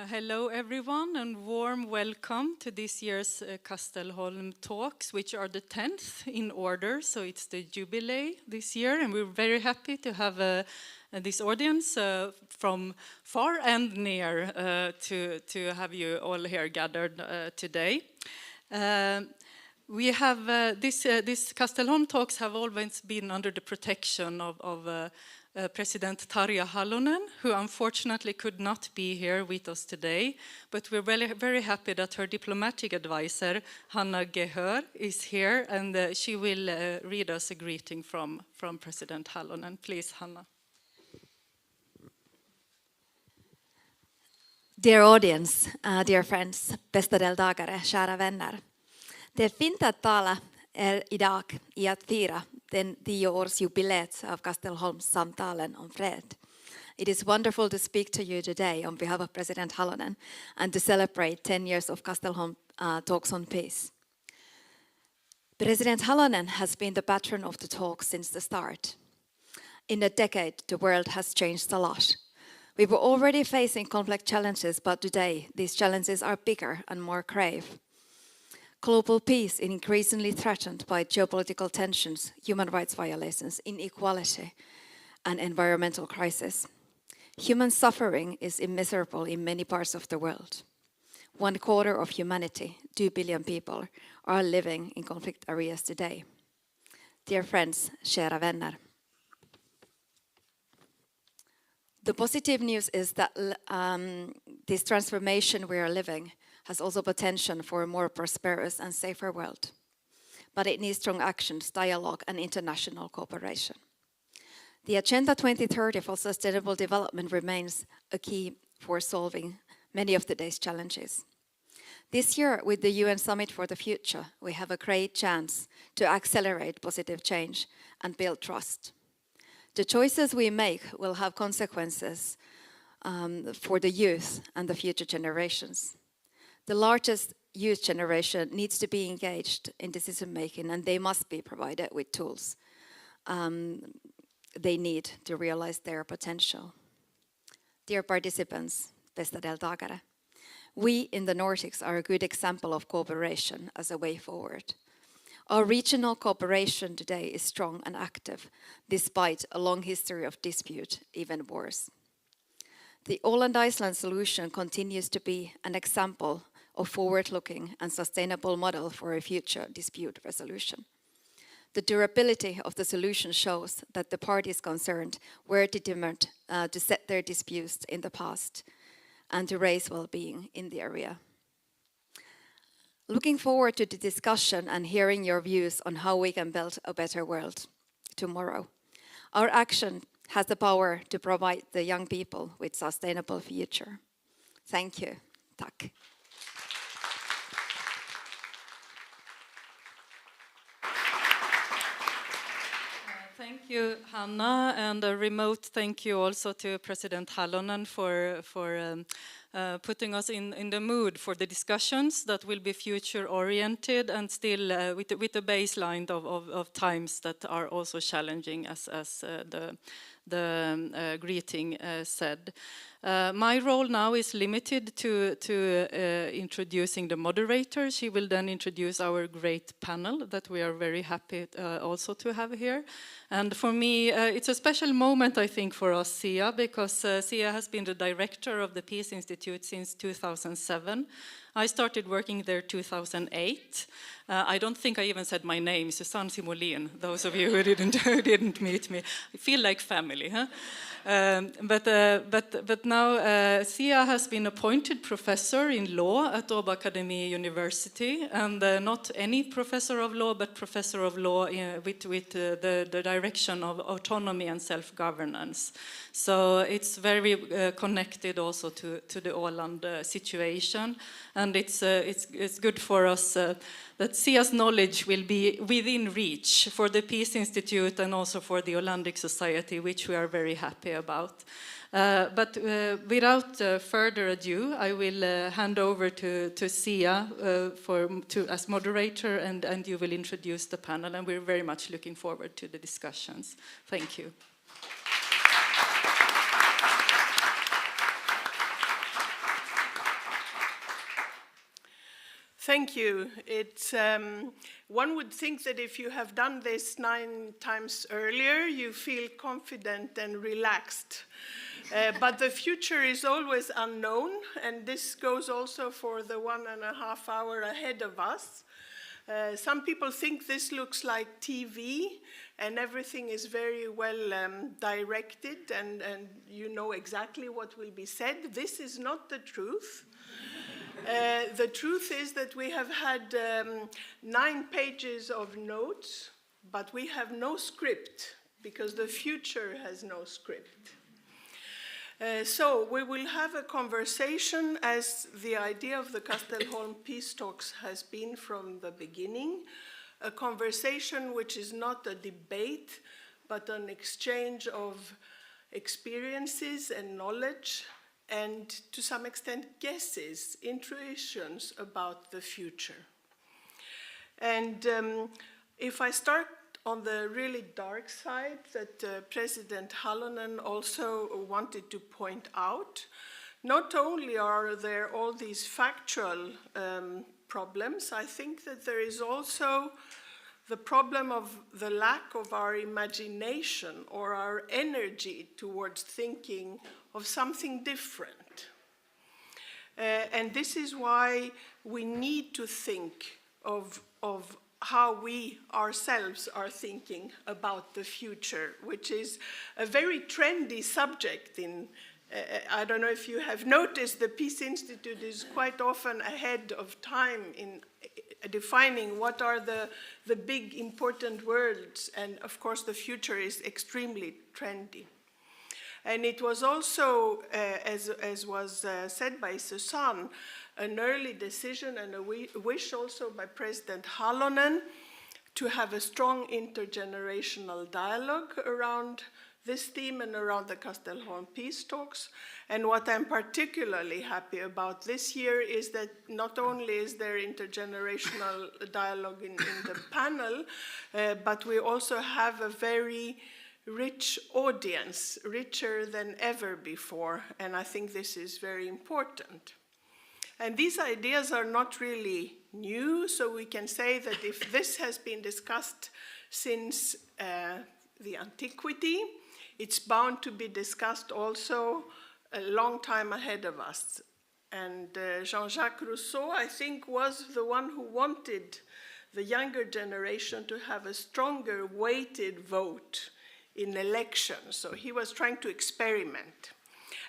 Hello everyone and warm welcome to this year's Kastelholm Talks, which are the 10th in order, so it's the jubilee this year, and we're very happy to have this audience from far and near to have you all here gathered today. We have this Kastelholm Talks have always been under the protection of President Tarja Halonen, who unfortunately could not be here with us today, but we're very, very happy that her diplomatic advisor, Hanna Gehör, is here, and she will read us a greeting from President Halonen. Please, Hanna. Dear audience, dear friends, bästa deltagare, kära vänner. Det är fint att tala idag i att fira den 10-årsjubileet av Kastelholms samtalen om fred. It is wonderful to speak to you today on behalf of President Halonen and to celebrate 10 years of Kastelholm Talks on Peace. President Halonen has been the patron of the talks since the start. In a decade, the world has changed a lot. We were already facing complex challenges, but today these challenges are bigger and more grave. Global peace is increasingly threatened by geopolitical tensions, human rights violations, inequality, and environmental crisis. Human suffering is immeasurable in many parts of the world. 1/4 of humanity, 2 billion people, are living in conflict areas today. Dear friends, kära vänner. The positive news is that this transformation we are living has also potential for a more prosperous and safer world. But it needs strong actions, dialogue, and international cooperation. The Agenda 2030 for Sustainable Development remains a key for solving many of today's challenges. This year, with the UN Summit for the Future, we have a great chance to accelerate positive change and build trust. The choices we make will have consequences for the youth and the future generations. The largest youth generation needs to be engaged in decision making, and they must be provided with tools they need to realize their potential. Dear participants, bästa deltagare, we in the Nordics are a good example of cooperation as a way forward. Our regional cooperation today is strong and active, despite a long history of dispute, even wars. The Åland Islands solution continues to be an example of forward-looking and sustainable model for a future dispute resolution. The durability of the solution shows that the parties concerned were determined to set their disputes in the past and to raise well-being in the area. Looking forward to the discussion and hearing your views on how we can build a better world tomorrow. Our action has the power to provide the young people with sustainable future. Thank you. Tack. Thank you, Hanna, and a remote thank you also to President Halonen for putting us in the mood for the discussions that will be future-oriented and still with the baseline of times that are also challenging, as the greeting said. My role now is limited to introducing the moderator. She will then introduce our great panel that we are very happy also to have here. And for me, it's a special moment, I think, for us, Sia, because Sia has been the director of the Peace Institute since 2007. I started working there 2008. I don't think I even said my name, Susanne Simolin, those of you who didn't meet me. I feel like family, huh? But now Sia has been appointed professor in law at Åbo Academy University, and not any professor of law, but professor of law with the direction of autonomy and self-governance. So it's very connected also to the Åland situation, and it's good for us that Sia's knowledge will be within reach for the Peace Institute and also for the Ålandic Society, which we are very happy about. But without further ado, I will hand over to Sia as moderator, and you will introduce the panel, and we're very much looking forward to the discussions. Thank you. Thank you. It's one would think that if you have done this 9 times earlier, you feel confident and relaxed. But the future is always unknown, and this goes also for the 1.5 hours ahead of us. Some people think this looks like TV, and everything is very well directed, and you know exactly what will be said. This is not the truth. The truth is that we have had 9 pages of notes, but we have no script, because the future has no script. So we will have a conversation, as the idea of the Kastelholm Peace Talks has been from the beginning, a conversation which is not a debate, but an exchange of experiences and knowledge, and to some extent guesses, intuitions about the future. And if I start on the really dark side that President Halonen also wanted to point out, not only are there all these factual problems, I think that there is also the problem of the lack of our imagination or our energy towards thinking of something different. And this is why we need to think of how we ourselves are thinking about the future, which is a very trendy subject in, I don't know if you have noticed, the Peace Institute is quite often ahead of time in defining what are the big important words, and of course the future is extremely trendy. And it was also, as was said by Susanne, an early decision and a wish also by President Halonen to have a strong intergenerational dialogue around this theme and around the Kastelholm Peace Talks. And what I'm particularly happy about this year is that not only is there intergenerational dialogue in the panel, but we also have a very rich audience, richer than ever before, and I think this is very important. And these ideas are not really new, so we can say that if this has been discussed since the antiquity, it's bound to be discussed also a long time ahead of us. And Jean-Jacques Rousseau, I think, was the one who wanted the younger generation to have a stronger weighted vote in elections, so he was trying to experiment.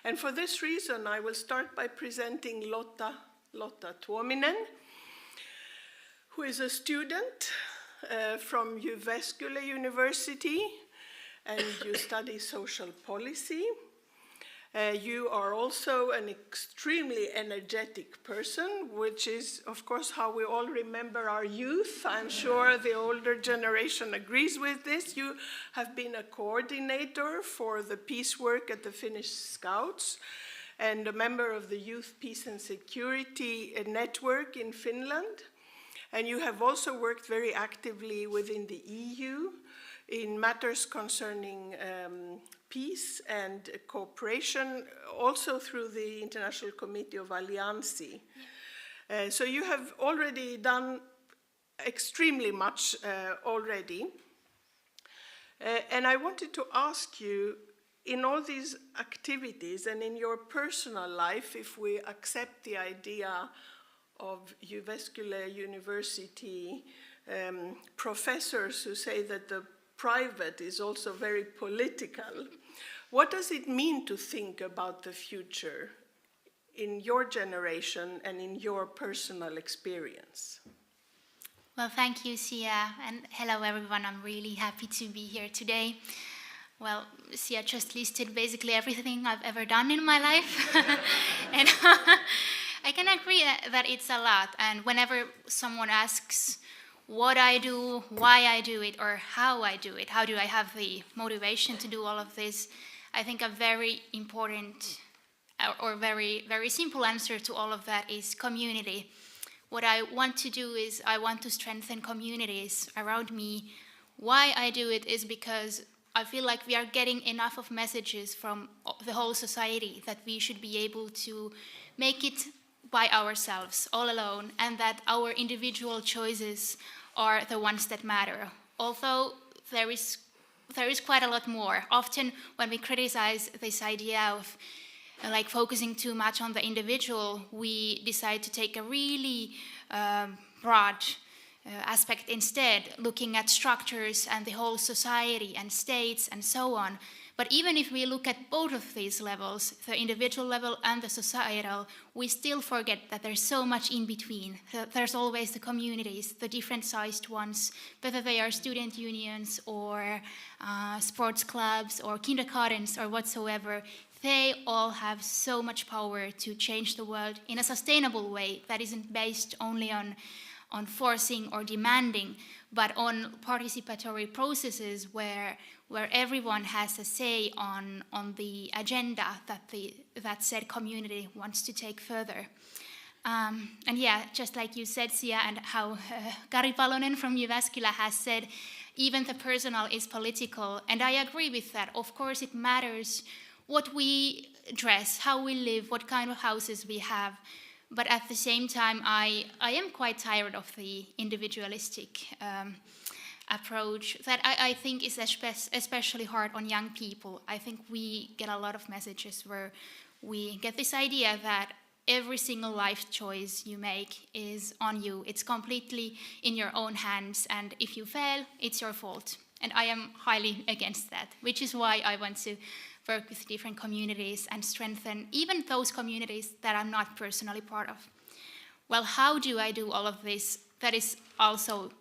And for this reason, I will start by presenting Lotta Tuominen, who is a student from Jyväskylä University, and you study social policy. You are also an extremely energetic person, which is, of course, how we all remember our youth. I'm sure the older generation agrees with this. You have been a coordinator for the peace work at the Finnish Scouts and a member of the Youth Peace and Security Network in Finland. And you have also worked very actively within the EU in matters concerning peace and cooperation, also through the International Committee of Alliances. So you have already done extremely much already. And I wanted to ask you, in all these activities and in your personal life, if we accept the idea of Jyväskylä University professors who say that the private is also very political, what does it mean to think about the future in your generation and in your personal experience? Well, thank you, Sia, and hello everyone. I'm really happy to be here today. Well, Sia just listed basically everything I've ever done in my life. And I can agree that it's a lot. And whenever someone asks what I do, why I do it, or how I do it, how do I have the motivation to do all of this, I think a very important or very, very simple answer to all of that is community. What I want to do is I want to strengthen communities around me. Why I do it is because I feel like we are getting enough of messages from the whole society that we should be able to make it by ourselves, all alone, and that our individual choices are the ones that matter. Although there is quite a lot more. Often when we criticize this idea of like focusing too much on the individual, we decide to take a really broad aspect instead, looking at structures and the whole society and states and so on. But even if we look at both of these levels, the individual level and the societal, we still forget that there's so much in between. There's always the communities, the different sized ones, whether they are student unions or sports clubs or kindergartens or whatsoever. They all have so much power to change the world in a sustainable way that isn't based only on forcing or demanding, but on participatory processes where everyone has a say on the agenda that said community wants to take further. And yeah, just like you said, Sia, and how Kari Palonen from Jyväskylä has said, even the personal is political, and I agree with that. Of course, it matters what we dress, how we live, what kind of houses we have. But at the same time, I am quite tired of the individualistic approach that I think is especially hard on young people. I think we get a lot of messages where we get this idea that every single life choice you make is on you. It's completely in your own hands, and if you fail, it's your fault. And I am highly against that, which is why I want to work with different communities and strengthen even those communities that I'm not personally part of. Well, how do I do all of this? That is also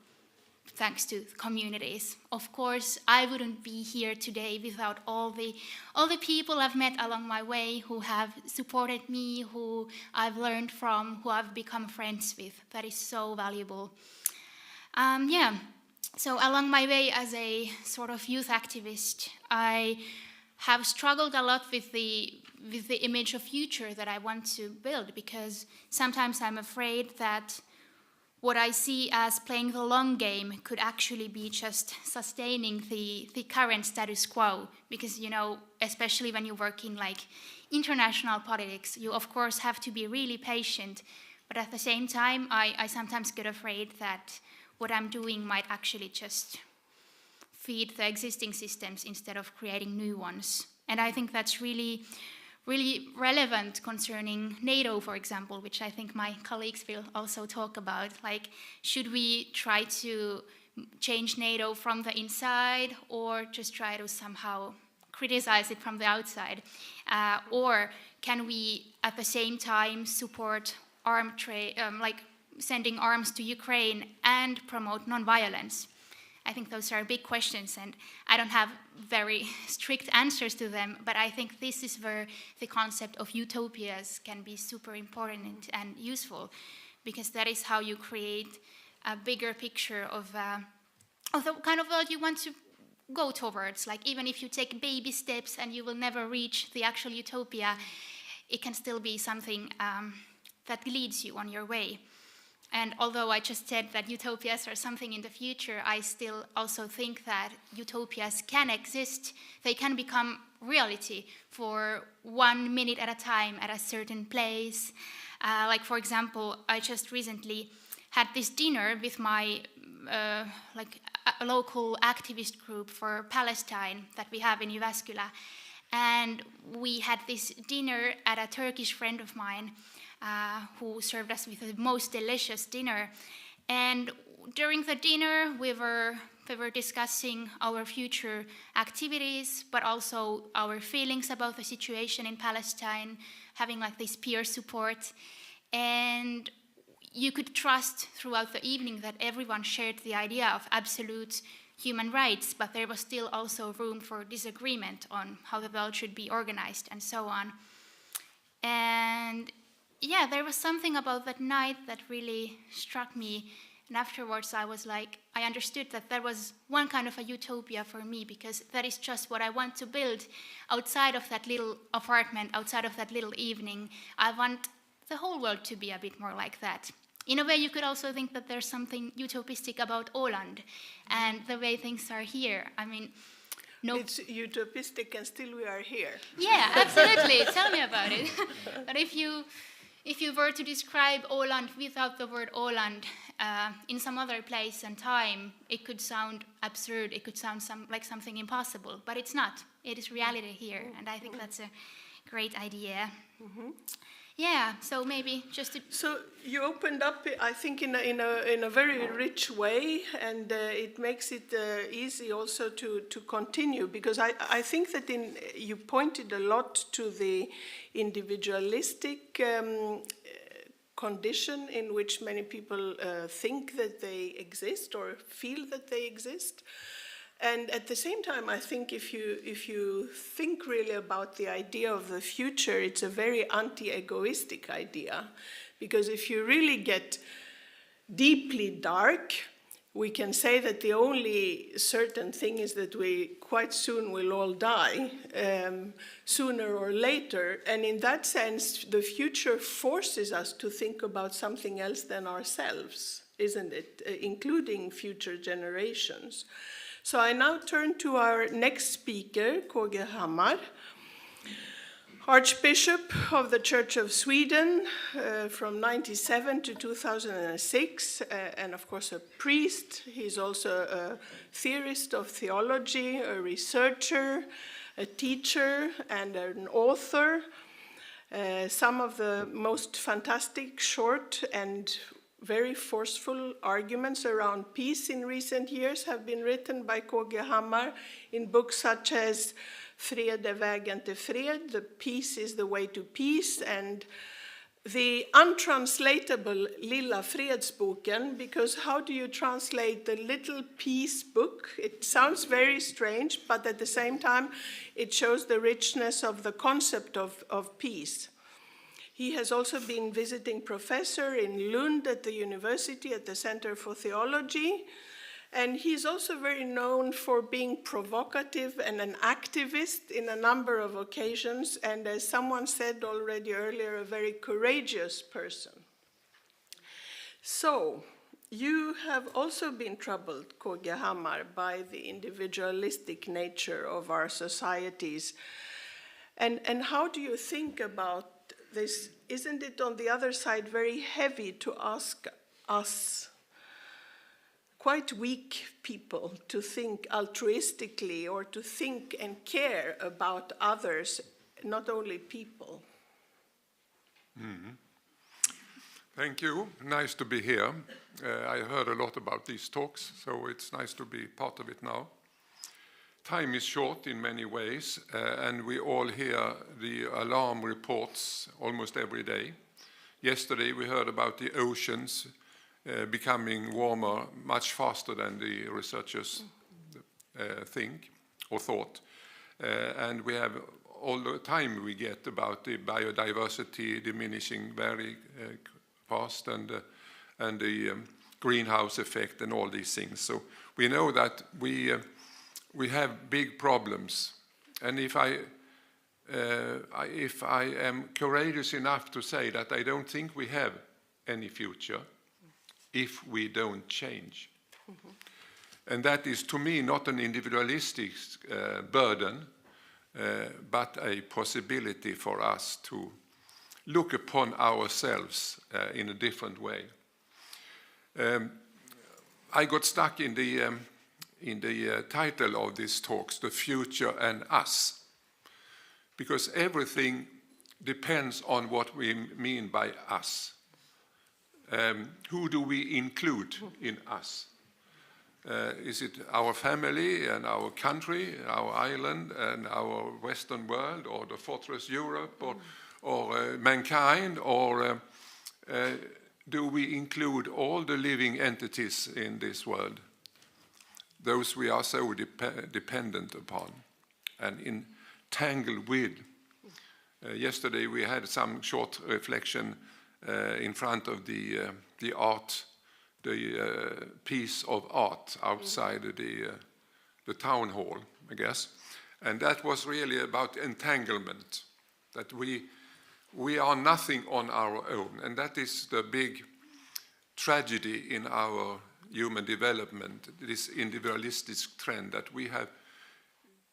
thanks to communities. Of course, I wouldn't be here today without all the people I've met along my way who have supported me, who I've learned from, who I've become friends with. That is so valuable. So along my way as a sort of youth activist, I have struggled a lot with the image of future that I want to build, because sometimes I'm afraid that what I see as playing the long game could actually be just sustaining the current status quo. Because, you know, especially when you work in like international politics, you of course have to be really patient. But at the same time, I sometimes get afraid that what I'm doing might actually just feed the existing systems instead of creating new ones. And I think that's really, really relevant concerning NATO, for example, which I think my colleagues will also talk about. Like, should we try to change NATO from the inside, or just try to somehow criticize it from the outside? Or can we at the same time support arm trade, like sending arms to Ukraine and promote non-violence? I think those are big questions, and I don't have very strict answers to them, but I think this is where the concept of utopias can be super important and useful, because that is how you create a bigger picture of the kind of world you want to go towards. Like, even if you take baby steps and you will never reach the actual utopia, it can still be something that leads you on your way. And although I just said that utopias are something in the future, I still also think that utopias can exist. They can become reality for 1 minute at a time at a certain place. Like, for example, I just recently had this dinner with my a local activist group for Palestine that we have in Jyväskylä. And we had this dinner at a Turkish friend of mine who served us with the most delicious dinner. And during the dinner, we were discussing our future activities, but also our feelings about the situation in Palestine, having like this peer support. And you could trust throughout the evening that everyone shared the idea of absolute human rights, but there was still also room for disagreement on how the world should be organized and so on. And yeah, there was something about that night that really struck me. And afterwards I was like, I understood that there was one kind of a utopia for me, because that is just what I want to build outside of that little apartment, outside of that little evening. I want the whole world to be a bit more like that. In a way, you could also think that there's something utopistic about Åland and the way things are here. I mean, no. It's utopistic and still we are here. Yeah, absolutely. Tell me about it. But if you if you were to describe Åland without the word Åland in some other place and time, it could sound absurd, it could sound like something impossible, but it's not. It is reality here, and I think that's a great idea. Yeah, so maybe just to... So you opened up, I think, in a very rich way, and it makes it easy also to continue, because I think that you pointed a lot to the individualistic condition in which many people think that they exist or feel that they exist. And at the same time, I think if you think really about the idea of the future, it's a very anti-egoistic idea. Because if you really get deeply dark, we can say that the only certain thing is that we quite soon will all die, sooner or later. And in that sense, the future forces us to think about something else than ourselves, isn't it? Including future generations. So I now turn to our next speaker, KG Hammar, Archbishop of the Church of Sweden from 1997 to 2006, and of course a priest. He's also a theorist of theology, a researcher, a teacher, and an author. Some of the most fantastic, short, and very forceful arguments around peace in recent years have been written by KG Hammar in books such as Fred är vägen till fred, The Peace is the Way to Peace, and the untranslatable Lilla Fredsboken, because how do you translate the Little Peace book? It sounds very strange, but at the same time it shows the richness of the concept of peace. He has also been visiting professor in Lund at the university at the Center for Theology. And he's also very known for being provocative and an activist in a number of occasions. And as someone said already earlier, a very courageous person. So, you have also been troubled, KG Hammar, by the individualistic nature of our societies. And how do you think about this? Isn't it on the other side very heavy to ask us, quite weak people, to think altruistically or to think and care about others, not only people? Thank you. Nice to be here. I heard a lot about these talks, so it's nice to be part of it now. Time is short in many ways, and we all hear the alarm reports almost every day. Yesterday we heard about the oceans becoming warmer much faster than the researchers think or thought. And we have all the time we get about the biodiversity diminishing very fast, and the greenhouse effect and all these things. So we know that we have big problems, and if I am courageous enough to say that I don't think we have any future if we don't change. And that is, to me, not an individualistic burden, but a possibility for us to look upon ourselves in a different way. I got stuck in the title of these talks, The Future and Us, because everything depends on what we mean by us. Who do we include in us? Is it our family and our country, our island and our Western world, or the fortress Europe, or mankind, or do we include all the living entities in this world? Those we are so dependent upon and entangled with. Yesterday we had some short reflection in front of the art, the piece of art outside the town hall, I guess. And that was really about entanglement, that we are nothing on our own. And that is the big tragedy in our human development, this individualistic trend that we have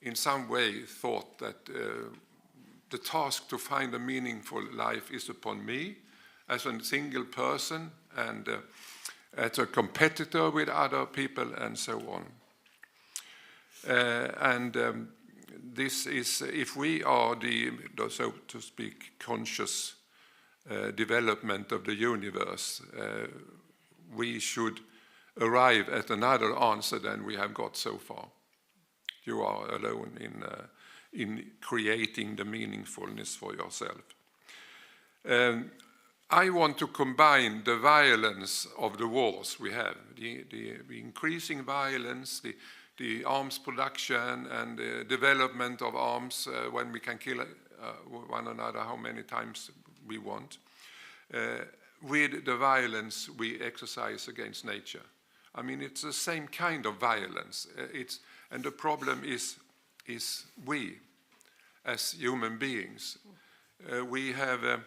in some way thought that the task to find a meaningful life is upon me, as a single person and as a competitor with other people and so on. This is, if we are the so to speak, conscious development of the universe, we should arrive at another answer than we have got so far. You are alone in creating the meaningfulness for yourself. I want to combine the violence of the wars we have, the increasing violence, the arms production and the development of arms when we can kill one another how many times we want, with the violence we exercise against nature. I mean, it's the same kind of violence. And the problem is we, as human beings. We have,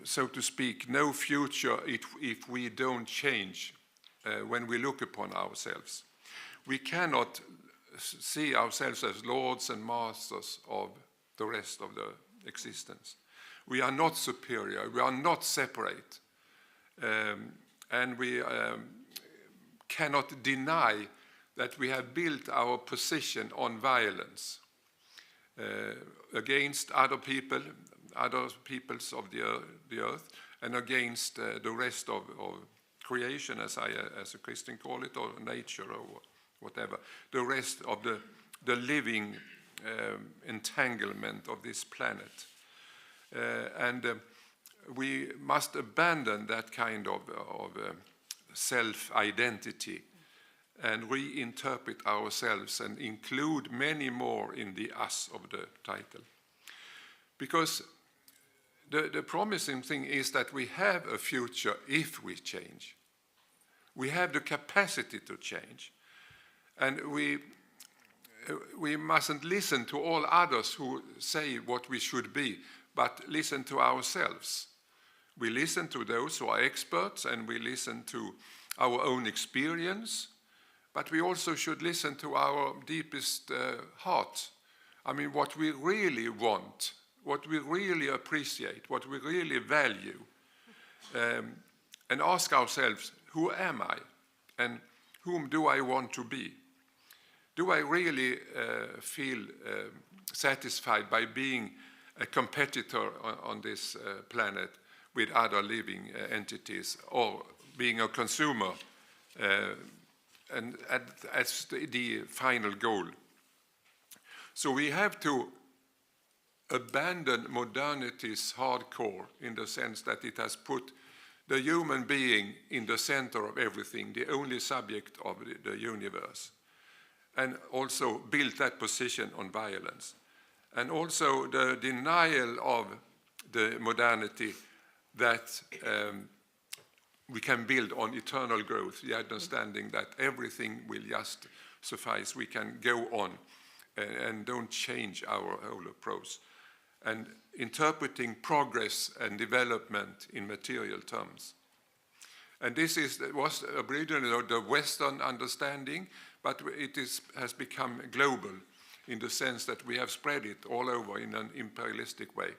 so to speak, no future if we don't change when we look upon ourselves. We cannot see ourselves as lords and masters of the rest of the existence. We are not superior, we are not separate, and we cannot deny that we have built our position on violence against other peoples of the earth, and against the rest of creation, as a Christian call it, or nature, or whatever, the rest of the living entanglement of this planet. We must abandon that kind of self-identity and reinterpret ourselves and include many more in the us of the title. Because the promising thing is that we have a future if we change. We have the capacity to change. And we mustn't listen to all others who say what we should be, but listen to ourselves. We listen to those who are experts, and we listen to our own experience, but we also should listen to our deepest heart. I mean, what we really want, what we really appreciate, what we really value, and ask ourselves, who am I, and whom do I want to be? Do I really feel satisfied by being a competitor on this planet with other living entities, or being a consumer and as the final goal? So we have to abandon modernity's hardcore, in the sense that it has put the human being in the center of everything, the only subject of the universe, and also built that position on violence. And also the denial of the modernity that we can build on eternal growth, the understanding that everything will just suffice, we can go on and don't change our whole approach, and interpreting progress and development in material terms. And this was originally the Western understanding, but has become global in the sense that we have spread it all over in an imperialistic way.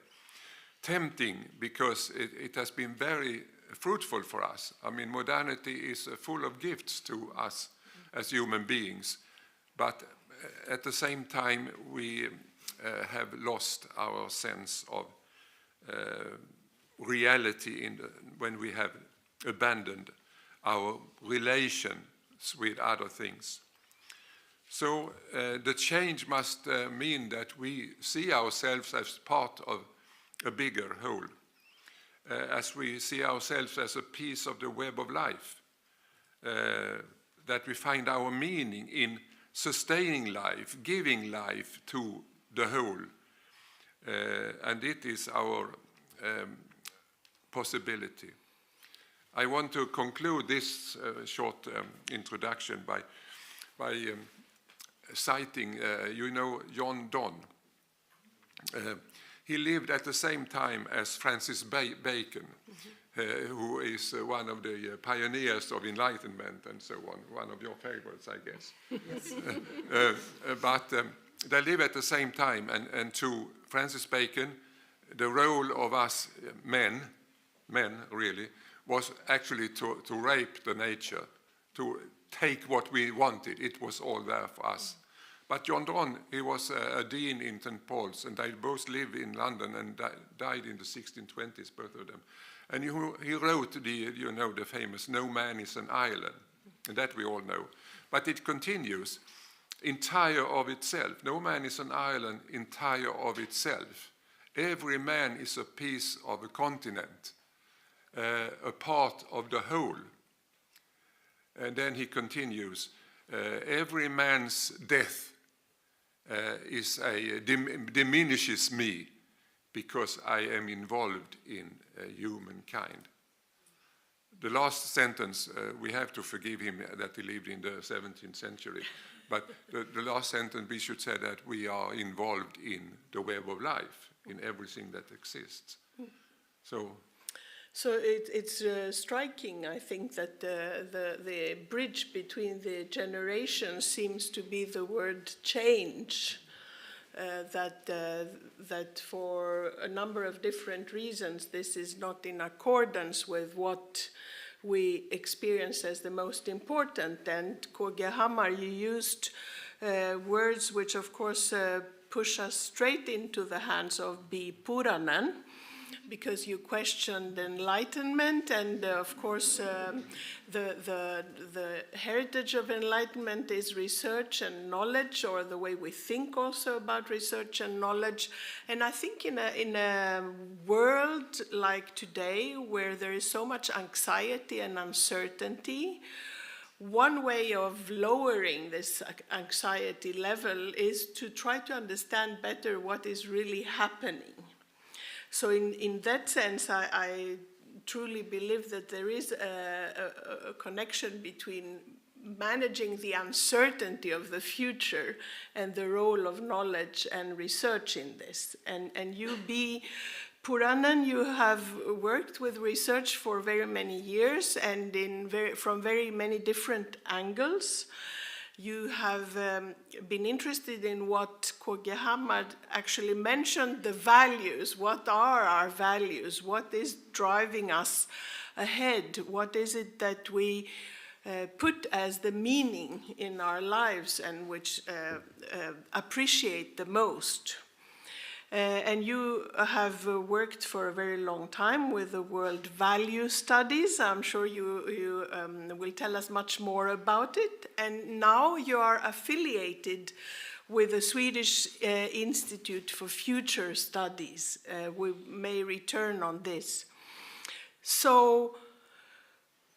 Tempting, because it has been very fruitful for us. I mean, modernity is full of gifts to us as human beings, but at the same time we have lost our sense of reality when we have abandoned our relations with other things. So the change must mean that we see ourselves as part of a bigger whole, as we see ourselves as a piece of the web of life, that we find our meaning in sustaining life, giving life to the whole, and it is our possibility. I want to conclude this short introduction by citing, John Donne. He lived at the same time as Francis Bacon, who is one of the pioneers of Enlightenment and so on, one of your favorites, I guess. Yes. But they live at the same time, and to Francis Bacon, the role of us men really, was actually to rape the nature, to take what we wanted. It was all there for us. But John Donne, he was a dean in St. Paul's, and they both lived in London and died in the 1620s, both of them. And he wrote the famous "No Man is an Island," and that we all know. But it continues, entire of itself. No man is an island, entire of itself. Every man is a piece of a continent, a part of the whole. And then he continues, every man's death diminishes me because I am involved in humankind. The last sentence, we have to forgive him that he lived in the 17th century, but the last sentence we should say that we are involved in the web of life, in everything that exists. So it's striking, I think, that the bridge between the generations seems to be the word change, that for a number of different reasons this is not in accordance with what we experience as the most important. And KG Hammar, you used words which of course push us straight into the hands of B. Puranen, because you questioned enlightenment, and of course the heritage of enlightenment is research and knowledge, or the way we think also about research and knowledge. And I think in a world like today, where there is so much anxiety and uncertainty, one way of lowering this anxiety level is to try to understand better what is really happening. So in that sense, I truly believe that there is a connection between managing the uncertainty of the future and the role of knowledge and research in this. And you, B. Puranen, you have worked with research for very many years and from very many different angles. You have been interested in what KG Hammar actually mentioned, the values. What are our values? What is driving us ahead? What is it that we put as the meaning in our lives and which appreciate the most? And you have worked for a very long time with the World Value Studies. I'm sure you will tell us much more about it. And now you are affiliated with the Swedish Institute for Future Studies. We may return on this. So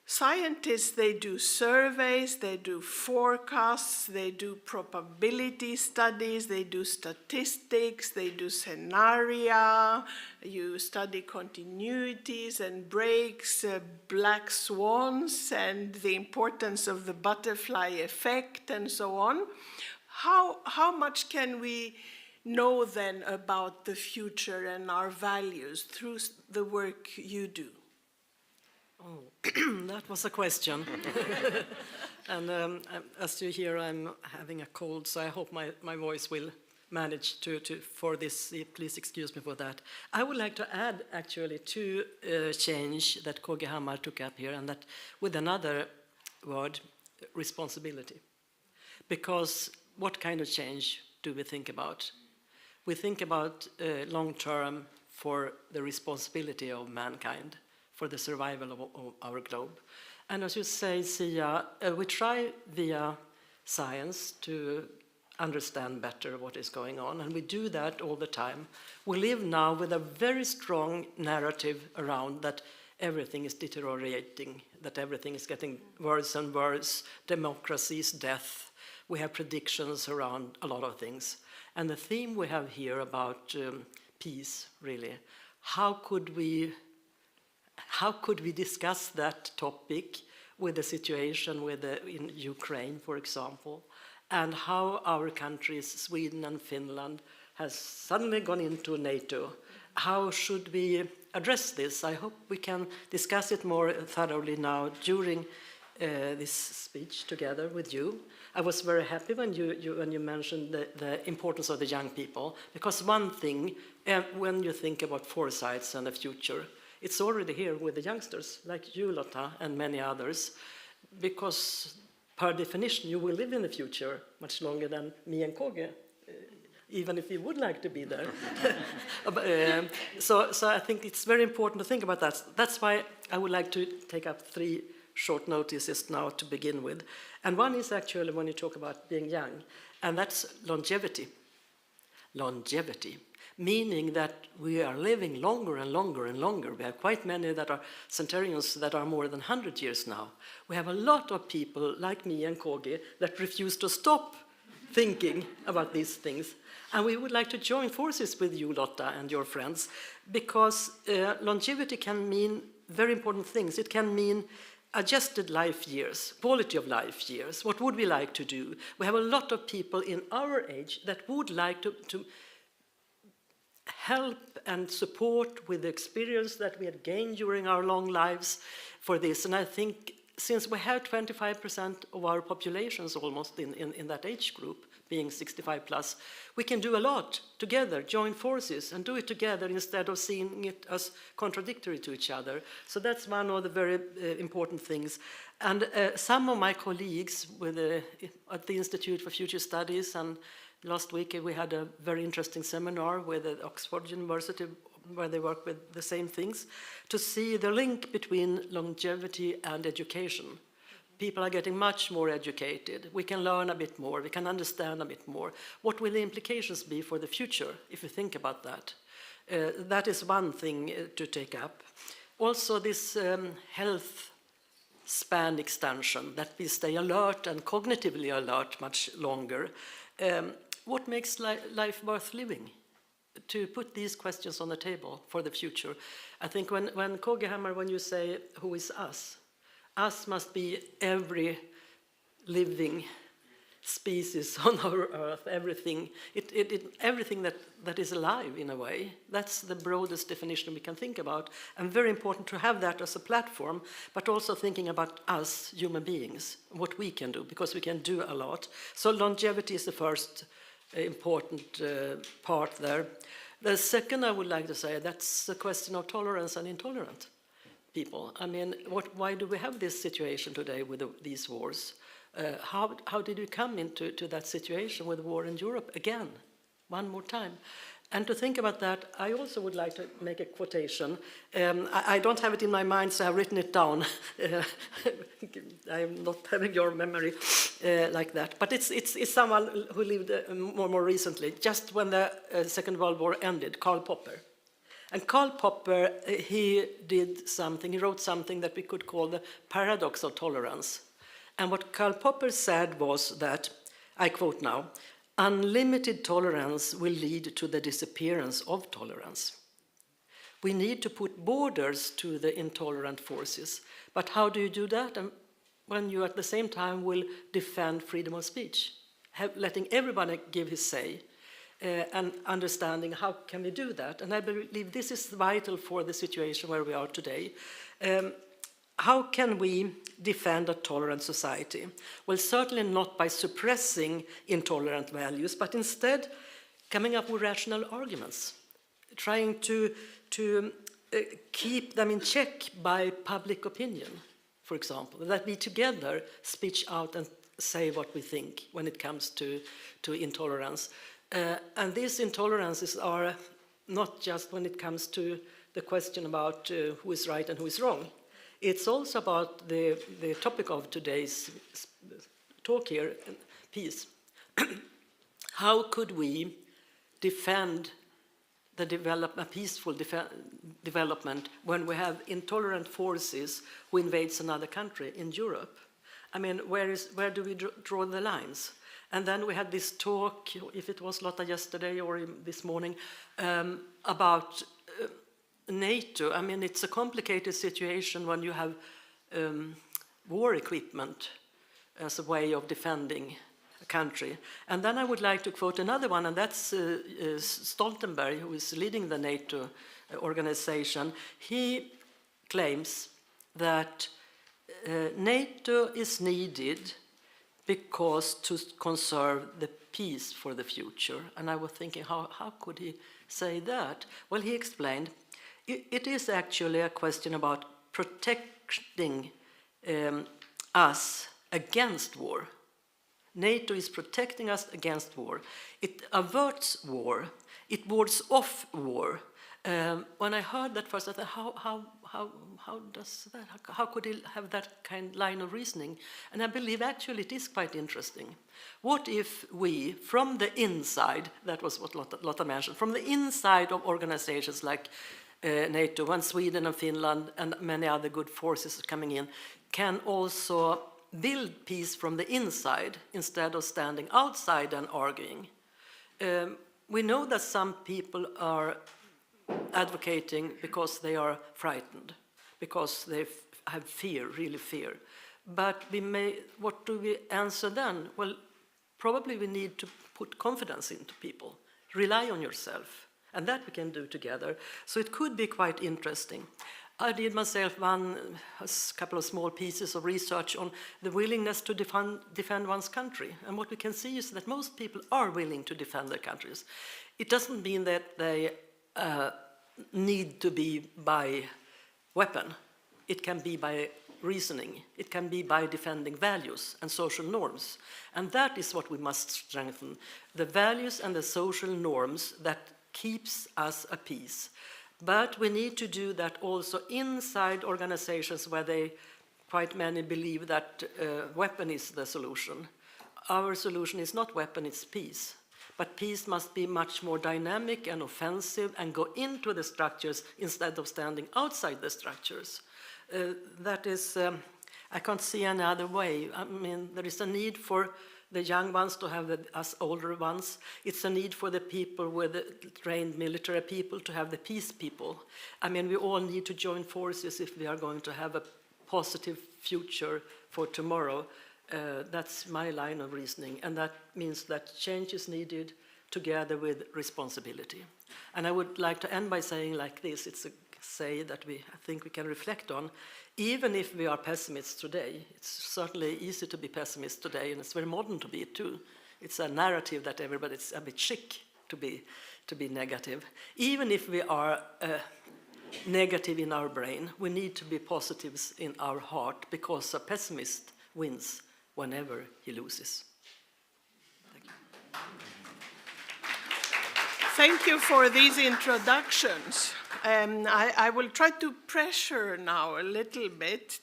scientists, they do surveys, they do forecasts, they do probability studies, they do statistics, they do scenario, you study continuities and breaks, black swans, and the importance of the butterfly effect, and so on. How much can we know then about the future and our values through the work you do? Oh, that was a question. And as you hear, I'm having a cold, so I hope my voice will manage for this. Please excuse me for that. I would like to add actually to change that KG Hammar took up here, and that with another word, responsibility. Because what kind of change do we think about? We think about long term for the responsibility of mankind, for the survival of our globe. And as you say, Sia, we try via science to understand better what is going on, and we do that all the time. We live now with a very strong narrative around that everything is deteriorating, that everything is getting worse and worse, democracy is death. We have predictions around a lot of things. And the theme we have here about peace, really, how could we discuss that topic with the situation in Ukraine, for example, and how our countries, Sweden and Finland, has suddenly gone into NATO? How should we address this? I hope we can discuss it more thoroughly now during this speech together with you. I was very happy when you mentioned the importance of the young people, because one thing And when you think about foresights and the future, it's already here with the youngsters, like you, Lotta, and many others, because per definition, you will live in the future much longer than me and KG, even if you would like to be there. So I think it's very important to think about that. That's why I would like to take up 3 short notices now to begin with. And one is actually when you talk about being young, and that's longevity. Longevity, meaning that we are living longer and longer and longer. We have quite many that are centenarians that are more than 100 years now. We have a lot of people like me and KG that refuse to stop thinking about these things. And we would like to join forces with you, Lotta, and your friends, because longevity can mean very important things. It can mean adjusted life years, quality of life years. What would we like to do? We have a lot of people in our age that would like to help and support with the experience that we had gained during our long lives for this. And I think since we have 25% of our populations almost in that age group, being 65 plus, we can do a lot together, join forces and do it together instead of seeing it as contradictory to each other. So that's one of the very important things. And some of my colleagues at the Institute for Future Studies, and last week we had a very interesting seminar with Oxford University where they work with the same things, to see the link between longevity and education. People are getting much more educated. We can learn a bit more. We can understand a bit more. What will the implications be for the future, if you think about that? That is one thing to take up. Also, this health span extension, that we stay alert and cognitively alert much longer. What makes life worth living? To put these questions on the table for the future. I think when KG Hammar, when you say, who is us? Us must be every living species on our earth, everything, everything that is alive in a way. That's the broadest definition we can think about, and very important to have that as a platform, but also thinking about us, human beings, what we can do, because we can do a lot. So longevity is the first important part there. The second I would like to say, that's the question of tolerance and intolerant people. I mean, why do we have this situation today with these wars? How did we come into that situation with war in Europe again, one more time? And to think about that, I also would like to make a quotation. I don't have it in my mind, so I've written it down. I'm not having your memory like that. But it's someone who lived more recently, just when the Second World War ended, Karl Popper. And Karl Popper, he wrote something that we could call the paradox of tolerance. And what Karl Popper said was that, I quote now, unlimited tolerance will lead to the disappearance of tolerance. We need to put borders to the intolerant forces. But how do you do that? And when you at the same time will defend freedom of speech, letting everybody give his say, and understanding how can we do that. And I believe this is vital for the situation where we are today. How can we defend a tolerant society? Well, certainly not by suppressing intolerant values, but instead coming up with rational arguments, trying to keep them in check by public opinion, for example, that we together speak out and say what we think when it comes to intolerance. And these intolerances are not just when it comes to the question about who is right and who is wrong. It's also about the topic of today's talk here, peace. How could we defend a peaceful development when we have intolerant forces who invades another country in Europe? I mean, where do we draw the lines? And then we had this talk, if it was Lotta yesterday or this morning, about NATO. I mean, it's a complicated situation when you have war equipment as a way of defending a country. And then I would like to quote another one, and that's Stoltenberg, who is leading the NATO organization. He claims that NATO is needed because to conserve the peace for the future. And I was thinking, how could he say that? Well, he explained, it is actually a question about protecting us against war. NATO is protecting us against war. It averts war. It wards off war. When I heard that first, I thought, how does that? How could he have that kind line of reasoning? And I believe actually it is quite interesting. What if we, from the inside, that was what Lotta mentioned, from the inside of organizations like NATO, and Sweden and Finland and many other good forces coming in, can also build peace from the inside instead of standing outside and arguing. We know that some people are advocating because they are frightened, because they have fear, really fear. But what do we answer then? Well, probably we need to put confidence into people. Rely on yourself. And that we can do together. So it could be quite interesting. I did myself a couple of small pieces of research on the willingness to defend one's country. And what we can see is that most people are willing to defend their countries. It doesn't mean that they need to be by weapon. It can be by reasoning. It can be by defending values and social norms. And that is what we must strengthen. The values and the social norms that keeps us at peace. But we need to do that also inside organizations where quite many believe that weapon is the solution. Our solution is not weapon, it's peace. But peace must be much more dynamic and offensive and go into the structures instead of standing outside the structures. That is, I can't see any other way. I mean, there is a need for the young ones to have us older ones. It's a need for the people with the trained military people to have the peace people. I mean, we all need to join forces if we are going to have a positive future for tomorrow. That's my line of reasoning, and that means that change is needed together with responsibility. And I would like to end by saying like this, it's a say that I think we can reflect on. Even if we are pessimists today, it's certainly easy to be pessimist today, and it's very modern to be it too. It's a narrative that everybody's a bit chic to be negative. Even if we are negative in our brain, we need to be positives in our heart, because a pessimist wins whenever he loses. Thank you. Thank you for these introductions. I will try to pressure now a little bit,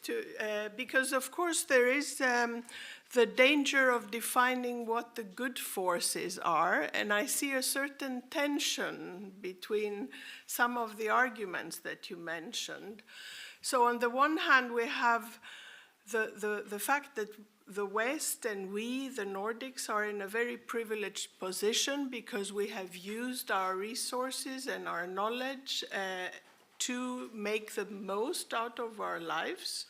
because of course there is the danger of defining what the good forces are, and I see a certain tension between some of the arguments that you mentioned. So on the one hand, we have the fact that the West and we, the Nordics, are in a very privileged position because we have used our resources and our knowledge to make the most out of our lives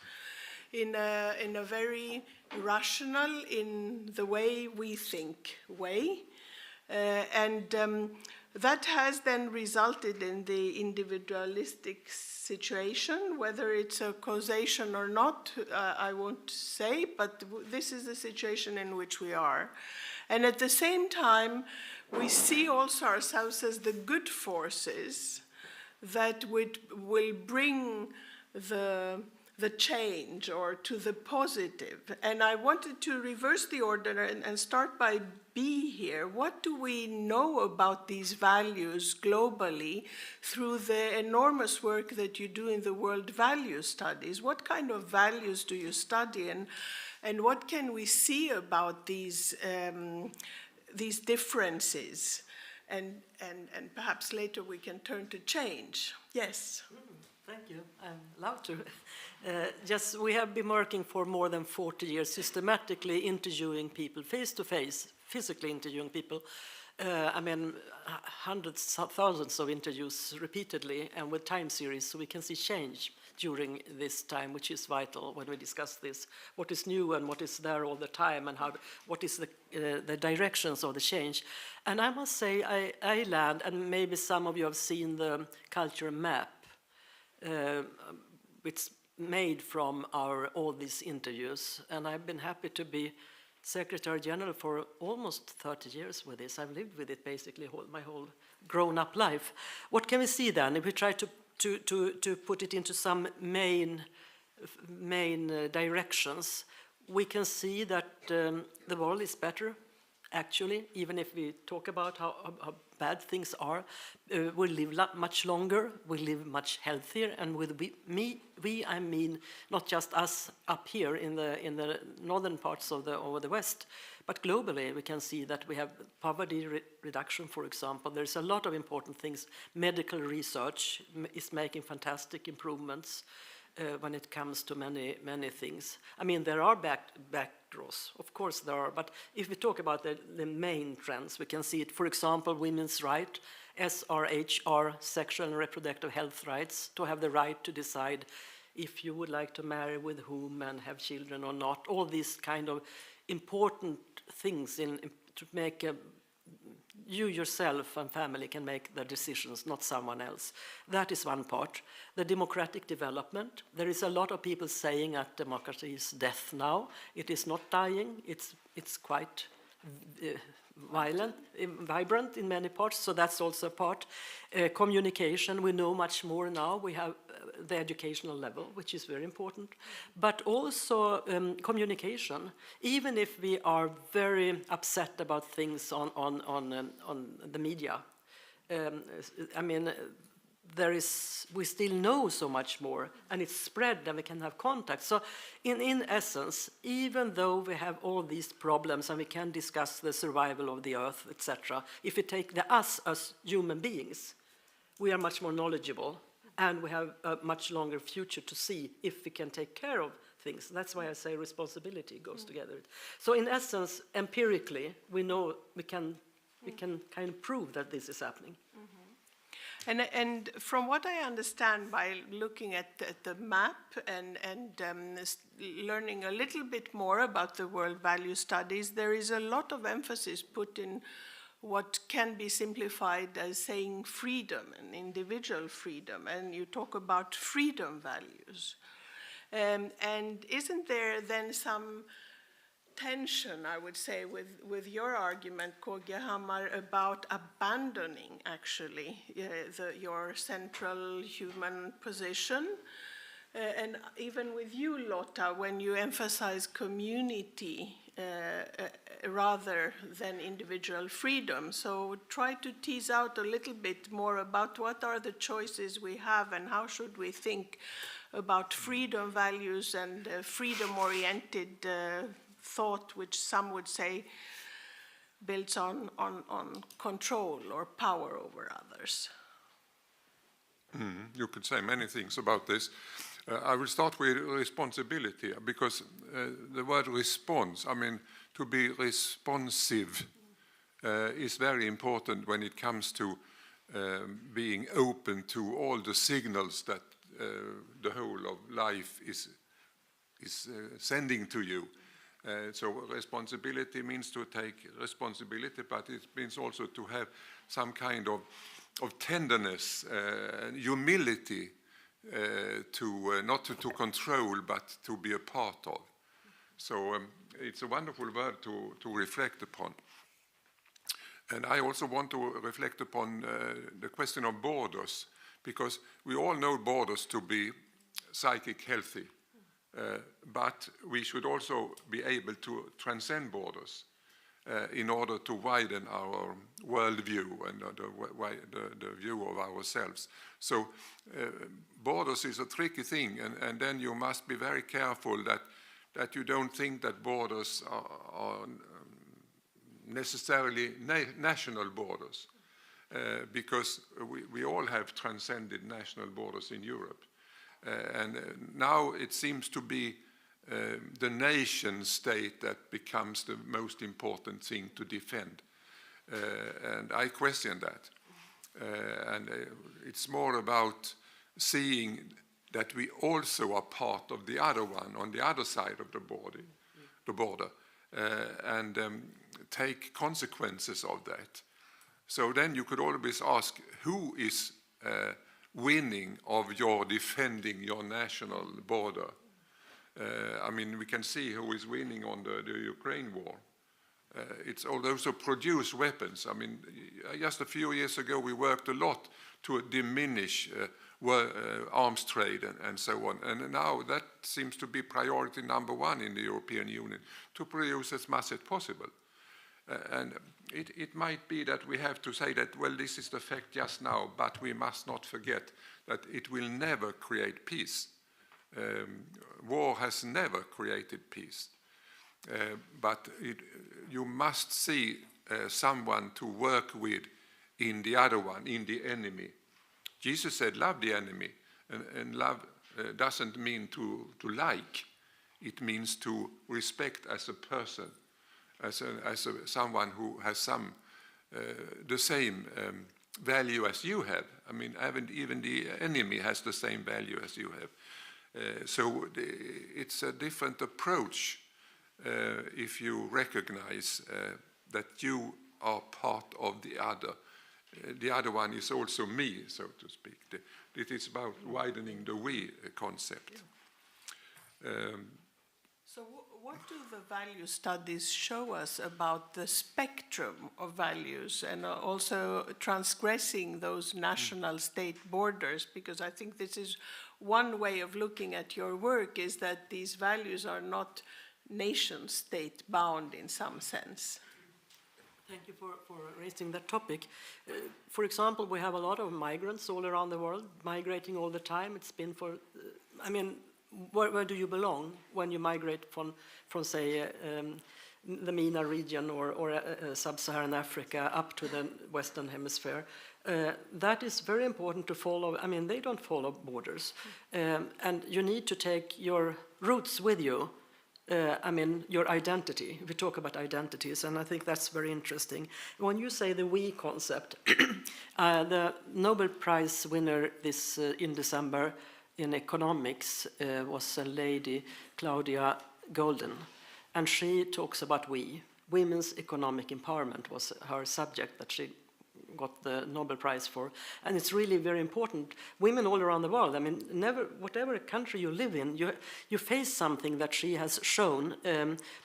in a very rational, in the way we think way. That has then resulted in the individualistic situation. Whether it's a causation or not, I won't say, but this is the situation in which we are. And at the same time, we see also ourselves as the good forces that will bring the change or to the positive. And I wanted to reverse the order and start by B here. What do we know about these values globally through the enormous work that you do in the World Value Studies? What kind of values do you study, and what can we see about these differences? And perhaps later we can turn to change. Yes. Thank you. I'm allowed to. We have been working for more than 40 years, systematically interviewing people face-to-face, physically interviewing people. Hundreds of thousands of interviews repeatedly and with time series, so we can see change during this time, which is vital when we discuss this. What is new and what is there all the time, and what is the directions of the change. And I must say, Ireland, and maybe some of you have seen the culture map, it's made from all these interviews, and I've been happy to be Secretary General for almost 30 years with this. I've lived with it basically my whole grown-up life. What can we see then? If we try to put it into some main directions, we can see that the world is better, actually, even if we talk about how bad things are. We live much longer, we live much healthier, and with we I mean not just us up here in the northern parts of the West, but globally we can see that we have poverty reduction, for example. There's a lot of important things. Medical research is making fantastic improvements when it comes to many things. I mean, there are backdraws, of course there are, but if we talk about the main trends, we can see it, for example, women's right, SRHR, sexual and reproductive health rights, to have the right to decide if you would like to marry with whom and have children or not. All these kind of important things to make you yourself and family can make the decisions, not someone else. That is one part. The democratic development. There is a lot of people saying that democracy is death now. It is not dying. It's quite vibrant in many parts, so that's also a part. Communication, we know much more now. We have the educational level, which is very important. But also communication, even if we are very upset about things on the media. I mean, we still know so much more, and it's spread and we can have contact. So in essence, even though we have all these problems and we can discuss the survival of the earth, etc., if we take us as human beings, we are much more knowledgeable and we have a much longer future to see if we can take care of things. That's why I say responsibility goes together. So in essence, empirically, we know we can kind of prove that this is happening. And from what I understand by looking at the map and learning a little bit more about the World Value Studies, there is a lot of emphasis put in what can be simplified as saying freedom and individual freedom, and you talk about freedom values. And isn't there then some tension, I would say, with your argument, KG Hammar, about abandoning actually your central human position? And even with you, Lotta, when you emphasize community rather than individual freedom. So try to tease out a little bit more about what are the choices we have and how should we think about freedom values and freedom-oriented thought, which some would say builds on control or power over others. You could say many things about this. I will start with responsibility, because the word response, I mean, to be responsive is very important when it comes to being open to all the signals that the whole of life is sending to you. So responsibility means to take responsibility, but it means also to have some kind of tenderness, humility, to not to control, but to be a part of. So it's a wonderful word to reflect upon. And I also want to reflect upon the question of borders, because we all know borders to be psychic healthy. But we should also be able to transcend borders in order to widen our worldview and the view of ourselves. So borders is a tricky thing, and then you must be very careful that you don't think that borders are necessarily national borders, because we all have transcended national borders in Europe. And now it seems to be the nation state that becomes the most important thing to defend. And I question that. And it's more about seeing that we also are part of the other one, on the other side of the border, and take consequences of that. So then you could always ask, who is winning of your defending your national border? I mean, we can see who is winning on the Ukraine war. It's all those who produce weapons. I mean, just a few years ago we worked a lot to diminish arms trade and so on. And now that seems to be priority number one in the European Union, to produce as much as possible. And it might be that we have to say that, well, this is the fact just now, but we must not forget that it will never create peace. War has never created peace. But you must see someone to work with in the other one, in the enemy. Jesus said, love the enemy. And love doesn't mean to like. It means to respect as a person, as someone who has the same value as you have. I mean, even the enemy has the same value as you have. So it's a different approach if you recognize that you are part of the other. The other one is also me, so to speak. It is about widening the we concept. So what do the value studies show us about the spectrum of values and also transgressing those national state borders? Because I think this is one way of looking at your work, is that these values are not nation-state bound in some sense. Thank you for raising that topic. For example, we have a lot of migrants all around the world, migrating all the time. It's been I mean, where do you belong when you migrate from say, the MENA region or sub-Saharan Africa up to the Western Hemisphere? That is very important to follow. I mean, they don't follow borders. And you need to take your roots with you. I mean, your identity. We talk about identities, and I think that's very interesting. When you say the we concept, the Nobel Prize winner in December in economics was a lady, Claudia Golden, and she talks about we. Women's economic empowerment was her subject that she got the Nobel Prize for, and it's really very important. Women all around the world, I mean, whatever country you live in, you face something that she has shown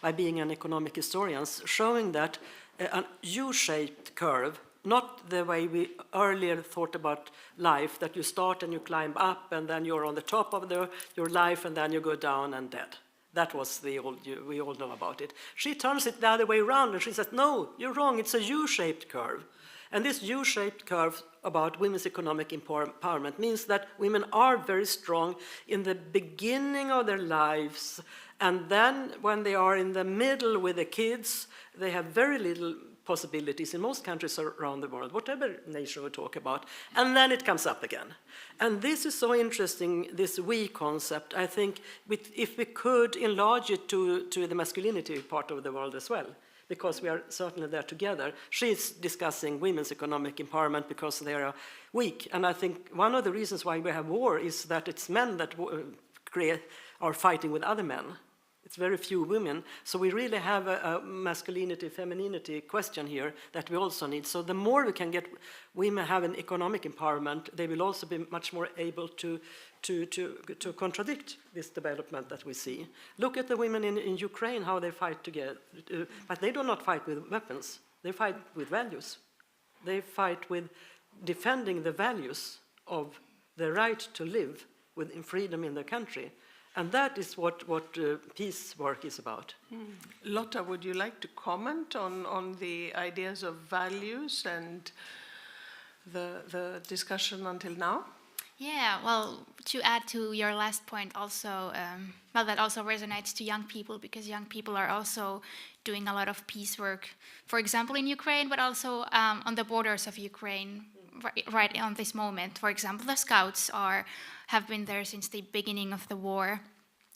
by being an economic historian, showing that a U-shaped curve, not the way we earlier thought about life, that you start and you climb up and then you're on the top of your life and then you go down and dead. That was we all know about it. She turns it the other way around and she says, no, you're wrong, it's a U-shaped curve. And this U-shaped curve about women's economic empowerment means that women are very strong in the beginning of their lives, and then when they are in the middle with the kids, they have very little possibilities in most countries around the world, whatever nation we talk about, and then it comes up again. And this is so interesting, this we concept. I think if we could enlarge it to the masculinity part of the world as well, because we are certainly there together. She's discussing women's economic empowerment because they are weak. And I think one of the reasons why we have war is that it's men that are fighting with other men. It's very few women. So we really have a masculinity, femininity question here that we also need. So the more we can get women have an economic empowerment, they will also be much more able to contradict this development that we see. Look at the women in Ukraine, how they fight together. But they do not fight with weapons. They fight with values. They fight with defending the values of the right to live in freedom in their country. And that is what peace work is about. Lotta, would you like to comment on the ideas of values and the discussion until now? Yeah, well, to add to your last point also, that also resonates to young people, because young people are also doing a lot of peace work, for example, in Ukraine, but also on the borders of Ukraine, right on this moment. For example, the Scouts have been there since the beginning of the war,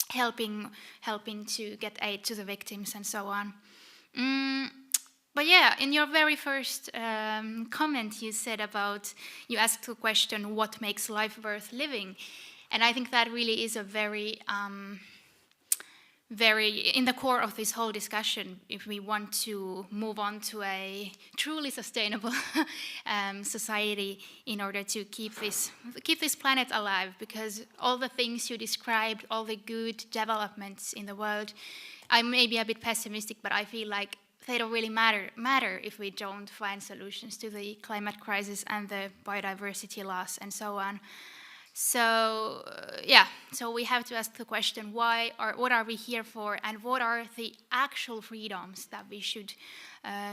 helping to get aid to the victims and so on. But yeah, in your very first comment, you asked the question, what makes life worth living? And I think that really is a very in the core of this whole discussion, if we want to move on to a truly sustainable society in order to keep this planet alive, because all the things you described, all the good developments in the world, I may be a bit pessimistic, but I feel like they don't really matter if we don't find solutions to the climate crisis and the biodiversity loss and so on. So so we have to ask the question, what are we here for, and what are the actual freedoms that we should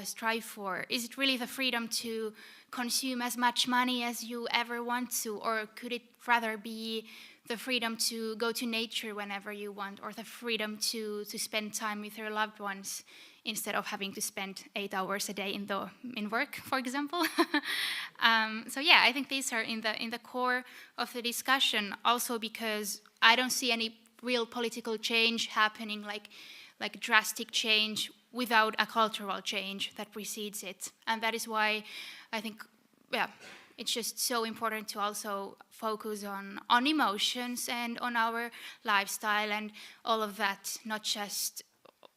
strive for? Is it really the freedom to consume as much money as you ever want to, or could it rather be the freedom to go to nature whenever you want, or the freedom to spend time with your loved ones instead of having to spend 8 hours a day in work, for example? So yeah, I think these are in the core of the discussion, also because I don't see any real political change happening, like drastic change, without a cultural change that precedes it. And that is why I think, it's just so important to also focus on emotions and on our lifestyle and all of that, not just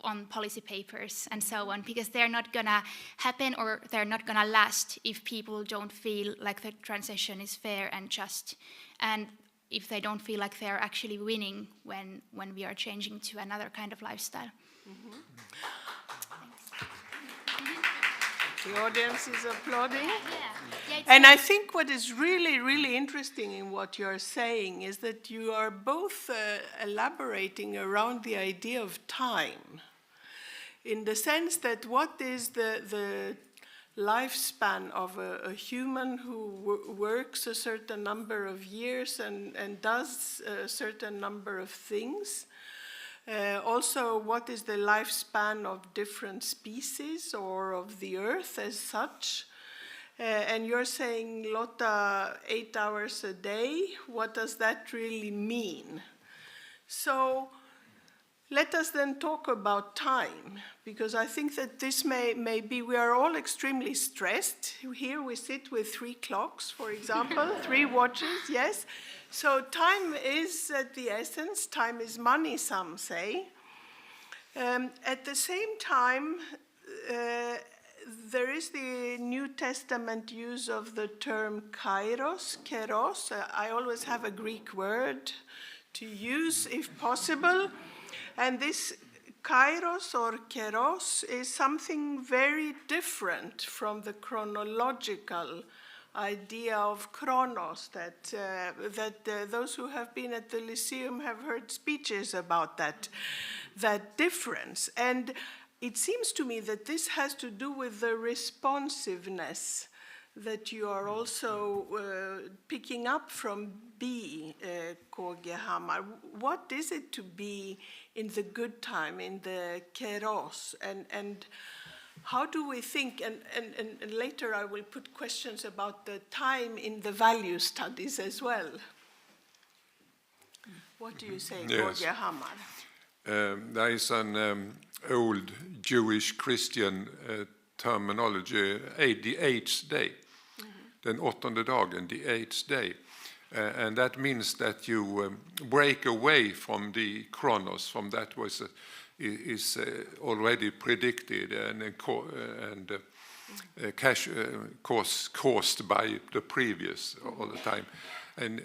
on policy papers and so on, because they're not gonna happen, or they're not gonna last if people don't feel like the transition is fair and just, and if they don't feel like they're actually winning when we are changing to another kind of lifestyle. Mm-hmm. The audience is applauding. And I think what is really, really interesting in what you're saying is that you are both elaborating around the idea of time, in the sense that what is the lifespan of a human who works a certain number of years and does a certain number of things. Also, what is the lifespan of different species or of the earth as such? And you're saying, Lotta, 8 hours a day. What does that really mean? So let us then talk about time, because I think that this may be, we are all extremely stressed. Here we sit with 3 clocks, for example, 3 watches, yes. So time is at the essence, time is money, some say. At the same time, there is the New Testament use of the term kairos, keros. I always have a Greek word to use if possible. And this kairos or keros is something very different from the chronological idea of chronos, that those who have been at the Lyceum have heard speeches about that difference. And it seems to me that this has to do with the responsiveness that you are also picking up from KG Hammar. What is it to be in the good time, in the keros, and how do we think, and later I will put questions about the time in the value studies as well. What do you say, Yes. KG Hammar? There is an old Jewish Christian terminology, the 8th day, den 8:e dagen, the 8th day. And that means that you break away from the chronos, from that was is already predicted and caused by the previous all the time. And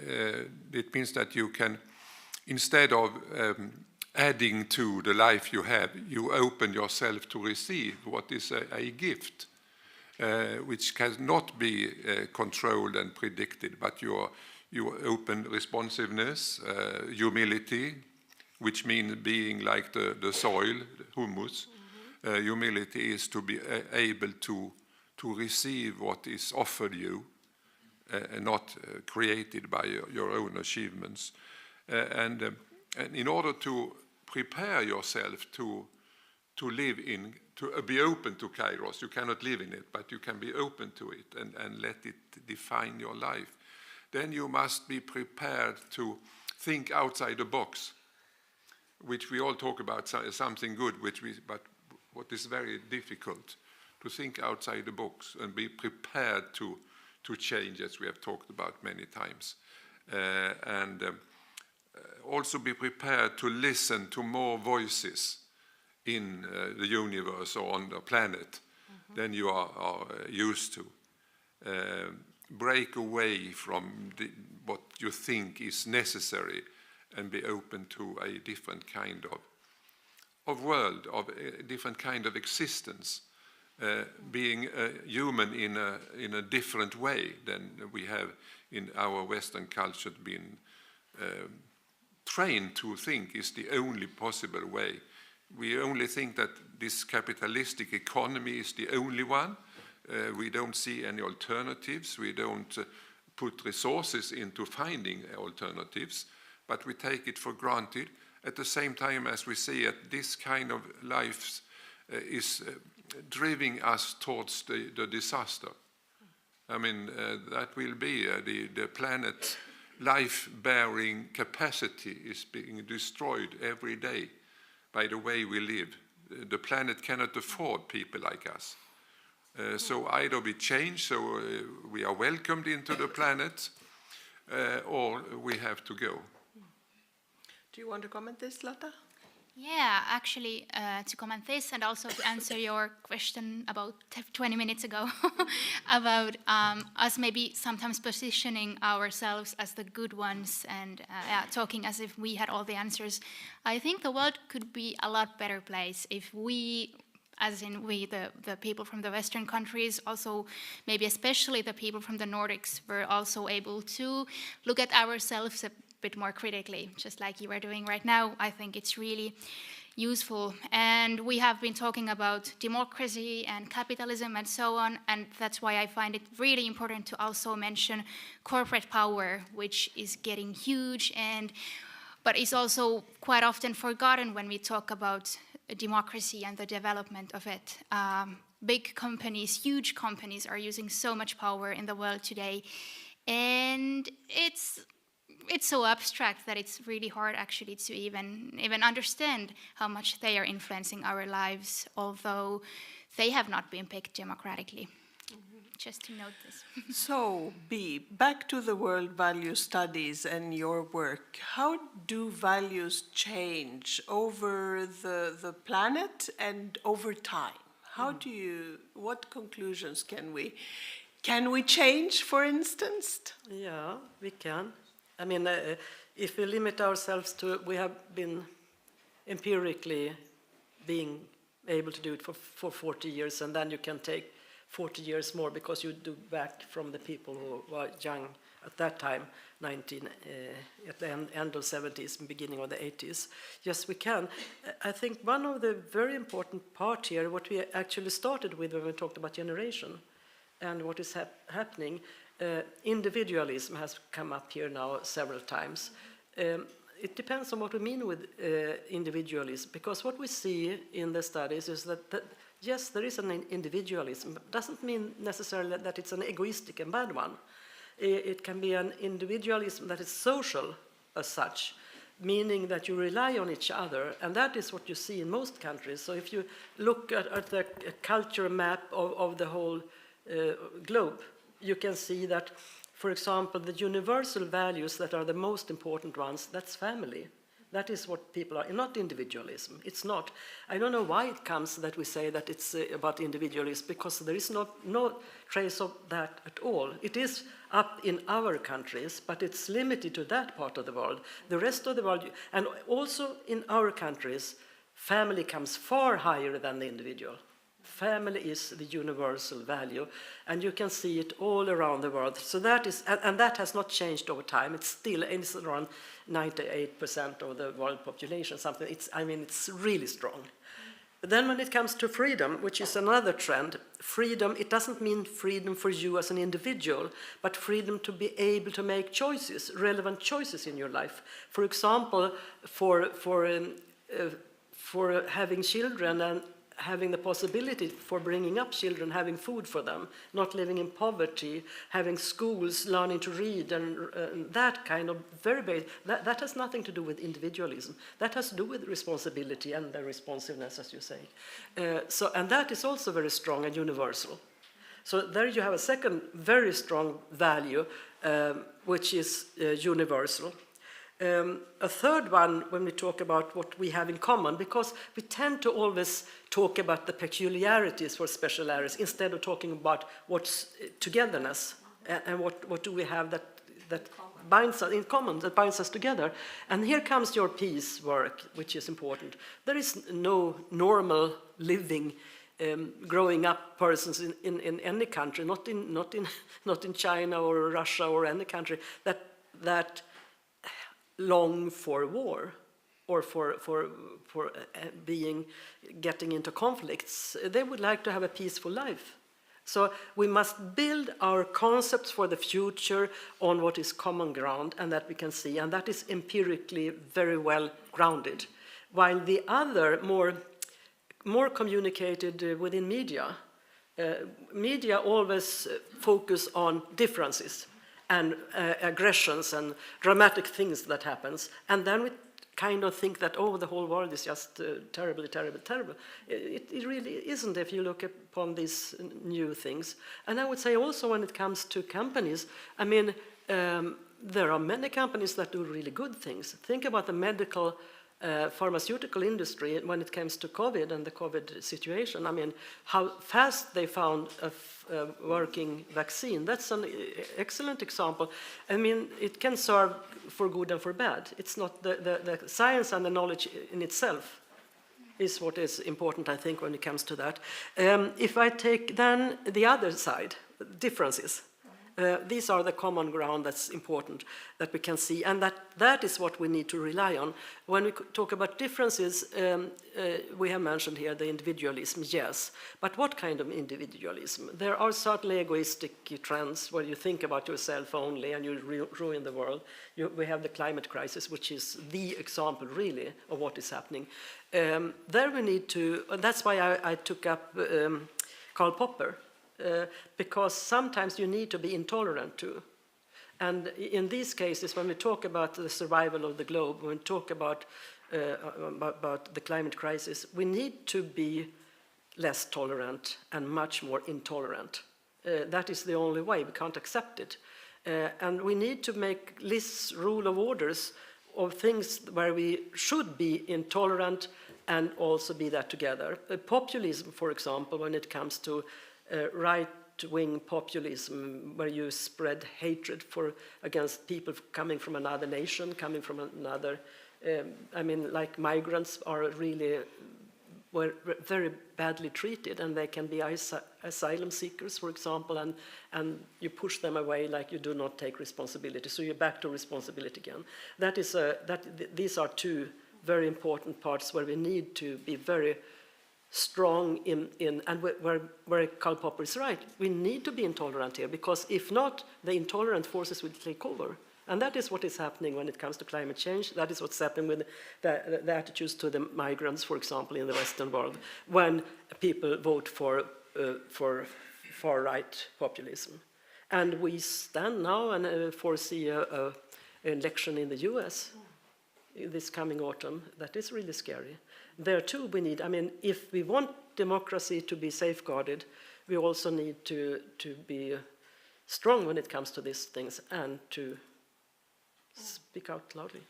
it means that you can, instead of adding to the life you have, you open yourself to receive what is a gift, which cannot be controlled and predicted, but you open responsiveness, humility, which means being like the soil, humus. Humility is to be able to receive what is offered you, not created by your own achievements. And in order to prepare yourself to live in, to be open to kairos, you cannot live in it, but you can be open to it and let it define your life. Then you must be prepared to think outside the box, which we all talk about something good, but what is very difficult, to think outside the box and be prepared to change, as we have talked about many times. also be prepared to listen to more voices in the universe or on the planet than you are used to. Break away from what you think is necessary and be open to a different kind of world, of a different kind of existence, being a human in a different way than we have in our Western culture been trained to think is the only possible way. We only think that this capitalistic economy is the only one. We don't see any alternatives. We don't put resources into finding alternatives, but we take it for granted at the same time as we see that this kind of life is driving us towards the disaster. I mean, that will be the planet's life-bearing capacity is being destroyed every day by the way we live. The planet cannot afford people like us. So either we change, so we are welcomed into the planet, or we have to go. Do you want to comment this, Lotta? Yeah, actually, to comment this and also to answer your question about 20 minutes ago about us maybe sometimes positioning ourselves as the good ones and talking as if we had all the answers. I think the world could be a lot better place if we, as in we, the people from the Western countries, also maybe especially the people from the Nordics, were also able to look at ourselves a bit more critically, just like you are doing right now. I think it's really useful. And we have been talking about democracy and capitalism and so on, and that's why I find it really important to also mention corporate power, which is getting huge, but is also quite often forgotten when we talk about democracy and the development of it. Big companies, huge companies are using so much power in the world today, and it's so abstract that it's really hard actually to even understand how much they are influencing our lives, although they have not been picked democratically. Just to note this. So, B, back to the world value studies and your work. How do values change over the planet and over time? What conclusions can we change, for instance? Yeah, we can. I mean, if we limit ourselves to, we have been empirically being able to do it for 40 years, and then you can take 40 years more because you do back from the people who were young at that time, at the end of 70s and beginning of the 80s. Yes, we can. I think one of the very important part here, what we actually started with when we talked about generation and what is happening, individualism has come up here now several times. It depends on what we mean with individualism, because what we see in the studies is that yes, there is an individualism, but doesn't mean necessarily that it's an egoistic and bad one. It can be an individualism that is social as such, meaning that you rely on each other, and that is what you see in most countries. So if you look at the culture map of the whole globe, you can see that, for example, the universal values that are the most important ones, that's family. That is what people are, not individualism. It's not. I don't know why it comes that we say that it's about individualism, because there is no trace of that at all. It is up in our countries, but it's limited to that part of the world. The rest of the world, and also in our countries, family comes far higher than the individual. Family is the universal value, and you can see it all around the world. So that is, and that has not changed over time. It's around 98% of the world population, something. It's really strong. But then when it comes to freedom, which is another trend, freedom, it doesn't mean freedom for you as an individual, but freedom to be able to make choices, relevant choices in your life. For example, for having children and having the possibility for bringing up children, having food for them, not living in poverty, having schools, learning to read, and that kind of very basic. That has nothing to do with individualism. That has to do with responsibility and the responsiveness, as you say. And that is also very strong and universal. So there you have a second very strong value, which is universal. A third one, when we talk about what we have in common, because we tend to always talk about the peculiarities for special areas instead of talking about what's togetherness and what do we have that binds us in common, that binds us together. And here comes your peace work, which is important. There is no normal living growing up persons in any country, not in China or Russia or any country that long for war or for getting into conflicts. They would like to have a peaceful life. So we must build our concepts for the future on what is common ground and that we can see, and that is empirically very well grounded. While the other, more communicated within media, media always focus on differences and aggressions and dramatic things that happens, and then we kind of think that, oh, the whole world is just terribly, terrible, terrible. It really isn't if you look upon these new things. And I would say also when it comes to companies, I mean, there are many companies that do really good things. Think about the medical pharmaceutical industry when it comes to COVID and the COVID situation. I mean, how fast they found a working vaccine. That's an excellent example. I mean, it can serve for good and for bad. It's not the science and the knowledge in itself is what is important, I think, when it comes to that. If I take then the other side, differences. These are the common ground that's important that we can see, and that is what we need to rely on. When we talk about differences, we have mentioned here the individualism, yes, but what kind of individualism? There are certainly egoistic trends where you think about yourself only and you ruin the world. We have the climate crisis, which is the example really of what is happening. There we need to, and that's why I took up Karl Popper. Because sometimes you need to be intolerant too. And in these cases, when we talk about the survival of the globe, when we talk about the climate crisis, we need to be less tolerant and much more intolerant. That is the only way. We can't accept it. And we need to make lists, rule of orders of things where we should be intolerant and also be that together. Populism, for example, when it comes to right-wing populism, where you spread hatred against people coming from another nation, coming from another. I mean, like migrants are really were very badly treated, and they can be asylum seekers, for example, and you push them away like you do not take responsibility. So you're back to responsibility again. These are two very important parts where we need to be very strong in and where Karl Popper is right. We need to be intolerant here, because if not, the intolerant forces will take over. And that is what is happening when it comes to climate change. That is what's happening with the attitudes to the migrants, for example, in the Western world, when people vote for far-right populism. And we stand now and foresee an election in the US this coming autumn. That is really scary. There too we need, I mean, if we want democracy to be safeguarded, we also need to be strong when it comes to these things and to speak out loudly.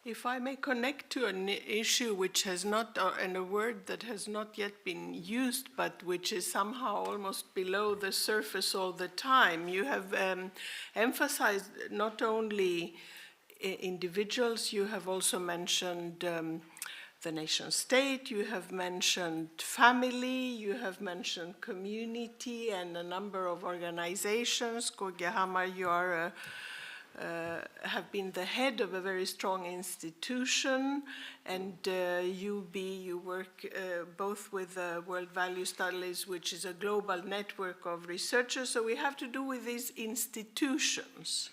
If I may connect to an issue which has not, and a word that has not yet been used, but which is somehow almost below the surface all the time, you have emphasized not only individuals, you have also mentioned the nation state, you have mentioned family, you have mentioned community and a number of organizations. KG Hammar, you are have been the head of a very strong institution, and you work both with World Value Studies, which is a global network of researchers, so we have to do with these institutions.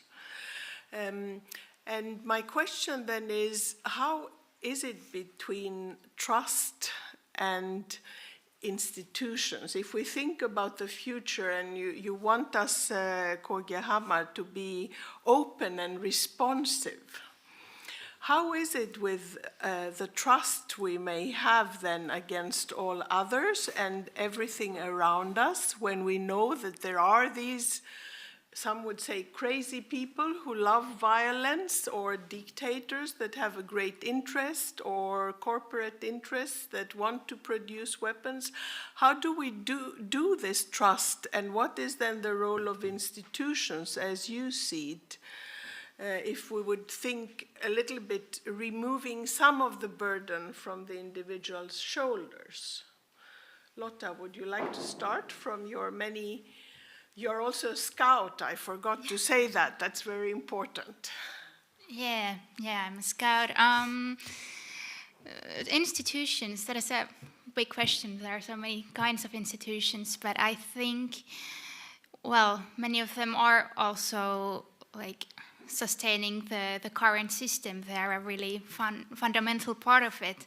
And my question then is, how is it between trust and institutions? If we think about the future, and you want us, KG Hammar, to be open and responsive, how is it with the trust we may have then against all others and everything around us, when we know that there are these some would say crazy people who love violence, or dictators that have a great interest, or corporate interests that want to produce weapons. How do we do this trust, and what is then the role of institutions as you see it? If we would think a little bit removing some of the burden from the individual's shoulders. Lotta, would you like to start from your many... You're also a scout, I forgot to say that. That's very important. Yeah, I'm a scout. Institutions, that is a big question. There are so many kinds of institutions, but I think, well, many of them are also like sustaining the current system. They are a really fundamental part of it,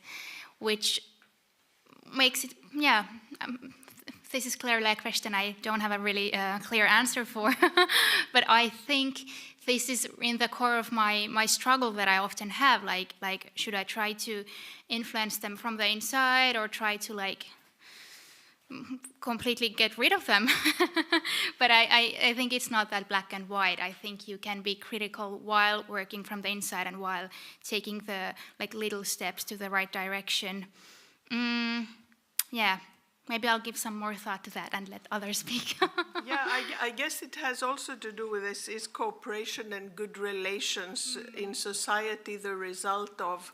which makes it, this is clearly a question I don't have a really clear answer for, but I think this is in the core of my struggle that I often have, like should I try to influence them from the inside or try to like completely get rid of them? But I think it's not that black and white. I think you can be critical while working from the inside and while taking the like little steps to the right direction. Maybe I'll give some more thought to that and let others speak. I guess it has also to do with this, is cooperation and good relations in society the result of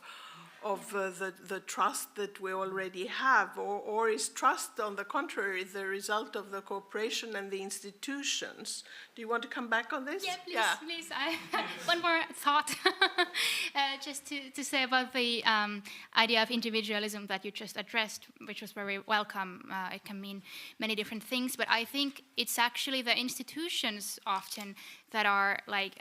the trust that we already have, or is trust, on the contrary, the result of the cooperation and the institutions? Do you want to come back on this? Please. I one more thought, just to say about the idea of individualism that you just addressed, which was very welcome. It can mean many different things, but I think it's actually the institutions often that are like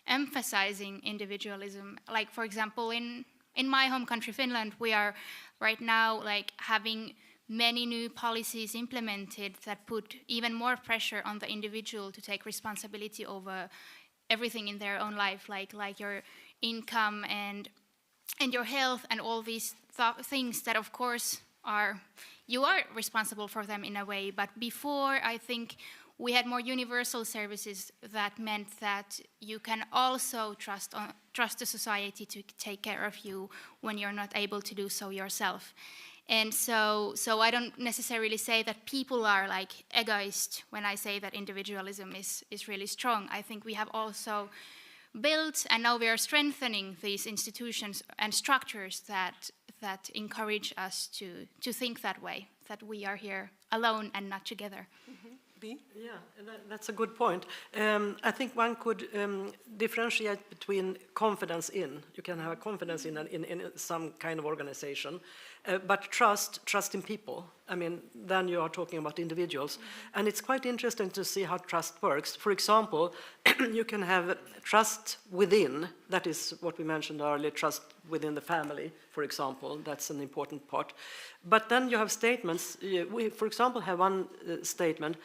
emphasizing individualism. Like, for example, in my home country, Finland, we are right now like having many new policies implemented that put even more pressure on the individual to take responsibility over everything in their own life, like your income and your health and all these things that, of course, you are responsible for them in a way. But before, I think we had more universal services that meant that you can also trust the society to take care of you when you're not able to do so yourself. And so I don't necessarily say that people are like egoist when I say that individualism is really strong. I think we have also built, and now we are strengthening these institutions and structures that encourage us to think that way, that we are here alone and not together. Mm-hmm. Yeah, that's a good point. I think one could differentiate between confidence in. You can have a confidence in some kind of organization, but trust in people. I mean, then you are talking about individuals. Mm-hmm. And it's quite interesting to see how trust works. For example, you can have trust within. That is what we mentioned earlier, trust within the family, for example. That's an important part. But then you have statements. We, for example, have one statement.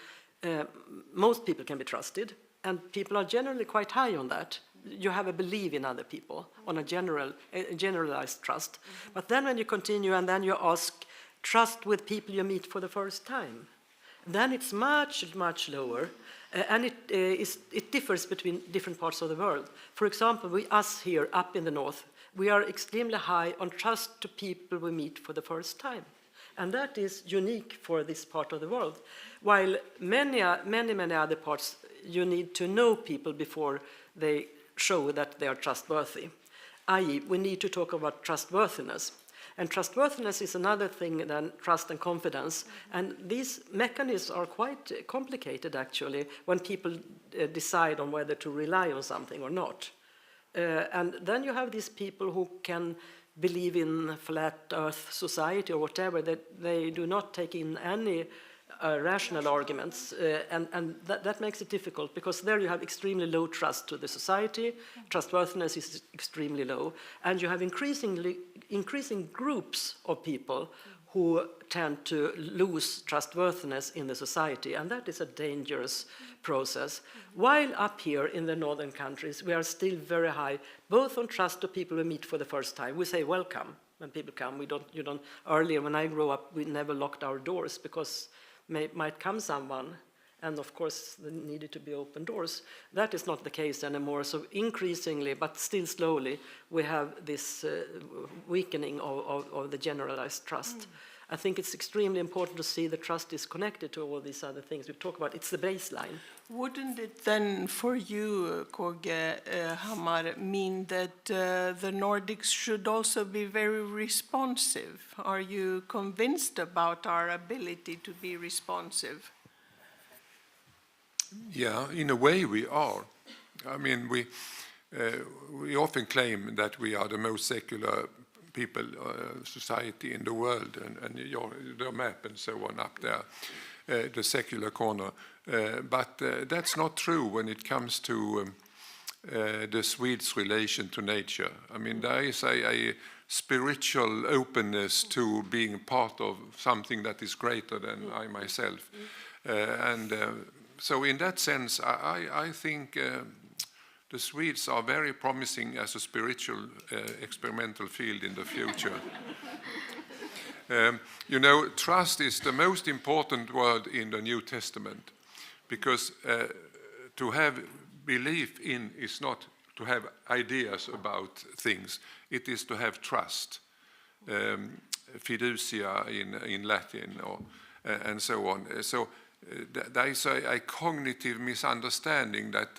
Most people can be trusted, and people are generally quite high on that. You have a belief in other people on a generalized trust. Mm-hmm. But then when you continue and then you ask, trust with people you meet for the first time, then it's much, much lower, and it differs between different parts of the world. For example, us here up in the north, we are extremely high on trust to people we meet for the first time. And that is unique for this part of the world. While many other parts, you need to know people before they show that they are trustworthy. I.e., we need to talk about trustworthiness. And trustworthiness is another thing than trust and confidence. And these mechanisms are quite complicated, actually, when people decide on whether to rely on something or not. And then you have these people who can believe in flat earth society or whatever, that they do not take in any rational arguments, and that makes it difficult, because there you have extremely low trust to the society, trustworthiness is extremely low, and you have increasing groups of people who tend to lose trustworthiness in the society, and that is a dangerous process. While up here in the northern countries, we are still very high, both on trust to people we meet for the first time. We say welcome when people come. You don't. Earlier, when I grew up, we never locked our doors because might come someone, and of course there needed to be open doors. That is not the case anymore, so increasingly, but still slowly, we have this weakening of the generalized trust. I think it's extremely important to see the trust is connected to all these other things we talk about. It's the baseline. Wouldn't it then, for you, KG Hammar, mean that the Nordics should also be very responsive? Are you convinced about our ability to be responsive? Yeah, in a way we are. I mean, we often claim that we are the most secular people, society in the world, and your map and so on up there, the secular corner. But that's not true when it comes to the Swedes' relation to nature. I mean, there is a spiritual openness to being part of something that is greater than I myself. So in that sense, I think the Swedes are very promising as a spiritual experimental field in the future. You know, trust is the most important word in the New Testament, because to have belief in is not to have ideas about things, it is to have trust. Fiducia in Latin, and so on. So there is a cognitive misunderstanding that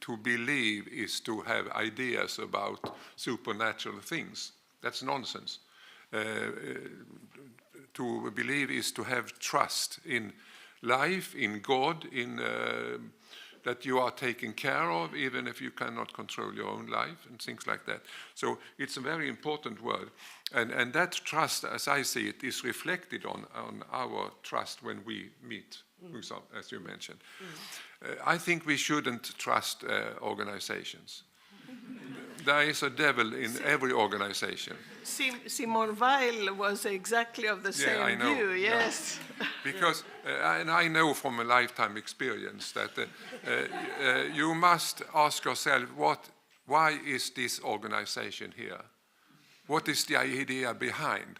to believe is to have ideas about supernatural things. That's nonsense. To believe is to have trust in life, in God, in that you are taken care of, even if you cannot control your own life, and things like that. So it's a very important word. And that trust, as I see it, is reflected on our trust when we meet, as you mentioned. I think we shouldn't trust organizations. There is a devil in every organization. Simone Weil was exactly of the same view, yes. Yeah. Because, and I know from a lifetime experience that you must ask yourself, why is this organization here? What is the idea behind?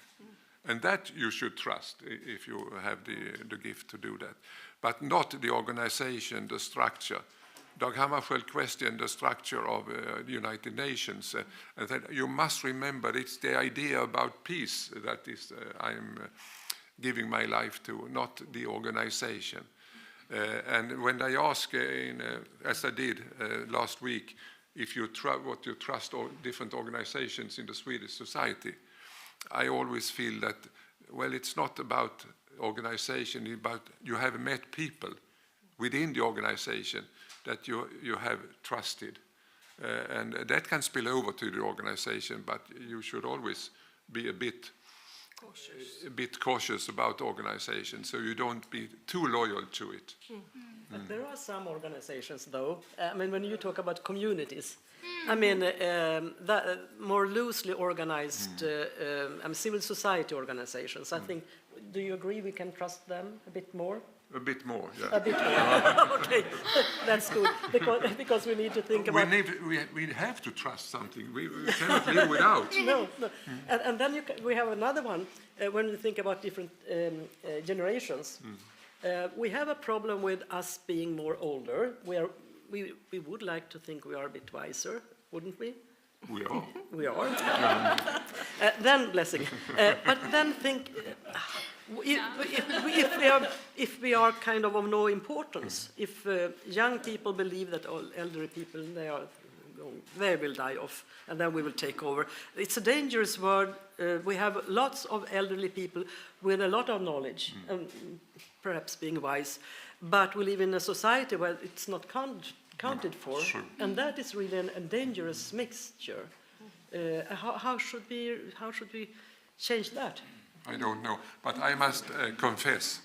And that you should trust if you have the gift to do that. But not the organization, the structure. Dag Hammarskjöld questioned the structure of the United Nations, and said, you must remember it's the idea about peace that is I'm giving my life to, not the organization. And when I ask, as I did last week, if you what you trust different organizations in the Swedish society, I always feel that, well, it's not about organization, it's about you have met people within the organization that you have trusted. And that can spill over to the organization, but you should always be a bit cautious about organization, so you don't be too loyal to it. But there are some organizations, though. I mean, when you talk about communities, I mean, that more loosely organized civil society organizations, I think, do you agree we can trust them a bit more? A bit more, yeah. A bit more. Okay, that's good, because we need to think about... We have to trust something. We cannot live without. No. And then we have another one, when we think about different generations. We have a problem with us being more older. We would like to think we are a bit wiser, wouldn't we? We are. We are. Then, blessing. But then think... If we are kind of no importance, if young people believe that all elderly people they will die off, and then we will take over. It's a dangerous word. We have lots of elderly people with a lot of knowledge, and perhaps being wise, but we live in a society where it's not counted for, and that is really a dangerous mixture. How should we change that? I don't know, but I must confess,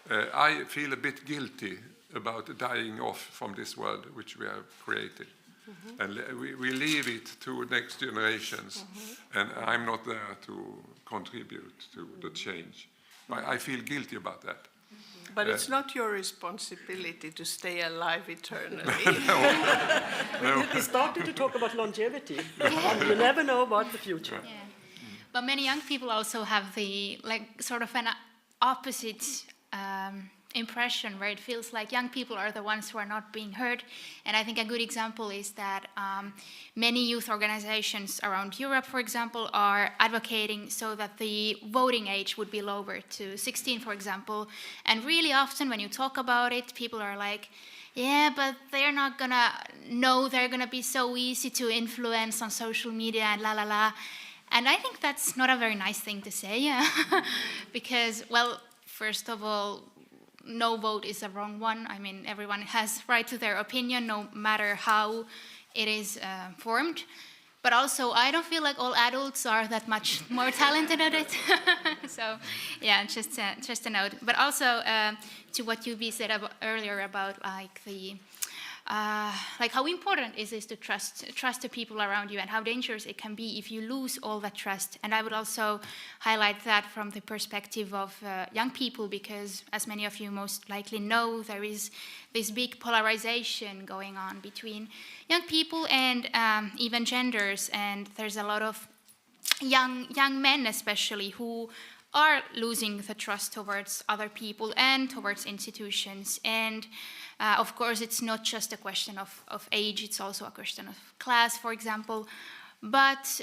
I feel a bit guilty about dying off from this world which we have created. And we leave it to next generations, and I'm not there to contribute to the change. I feel guilty about that. But it's not your responsibility to stay alive eternally. No. We started to talk about longevity, and you never know about the future. Yeah. But many young people also have sort of an opposite impression where it feels like young people are the ones who are not being heard. And I think a good example is that many youth organizations around Europe, for example, are advocating so that the voting age would be lowered to 16, for example. And really often when you talk about it, people are like, yeah, but they're not gonna know, they're gonna be so easy to influence on social media and la la la. And I think that's not a very nice thing to say, because, well, first of all, no vote is a wrong one. I mean, everyone has right to their opinion, no matter how it is formed. But also, I don't feel like all adults are that much more talented at it. So, yeah, just a note. But also, to what you said earlier about like the like how important is it to trust the people around you, and how dangerous it can be if you lose all that trust. And I would also highlight that from the perspective of young people, because as many of you most likely know, there is this big polarization going on between young people and even genders, and there's a lot of young men especially who are losing the trust towards other people and towards institutions. And of course, it's not just a question of age, it's also a question of class, for example. But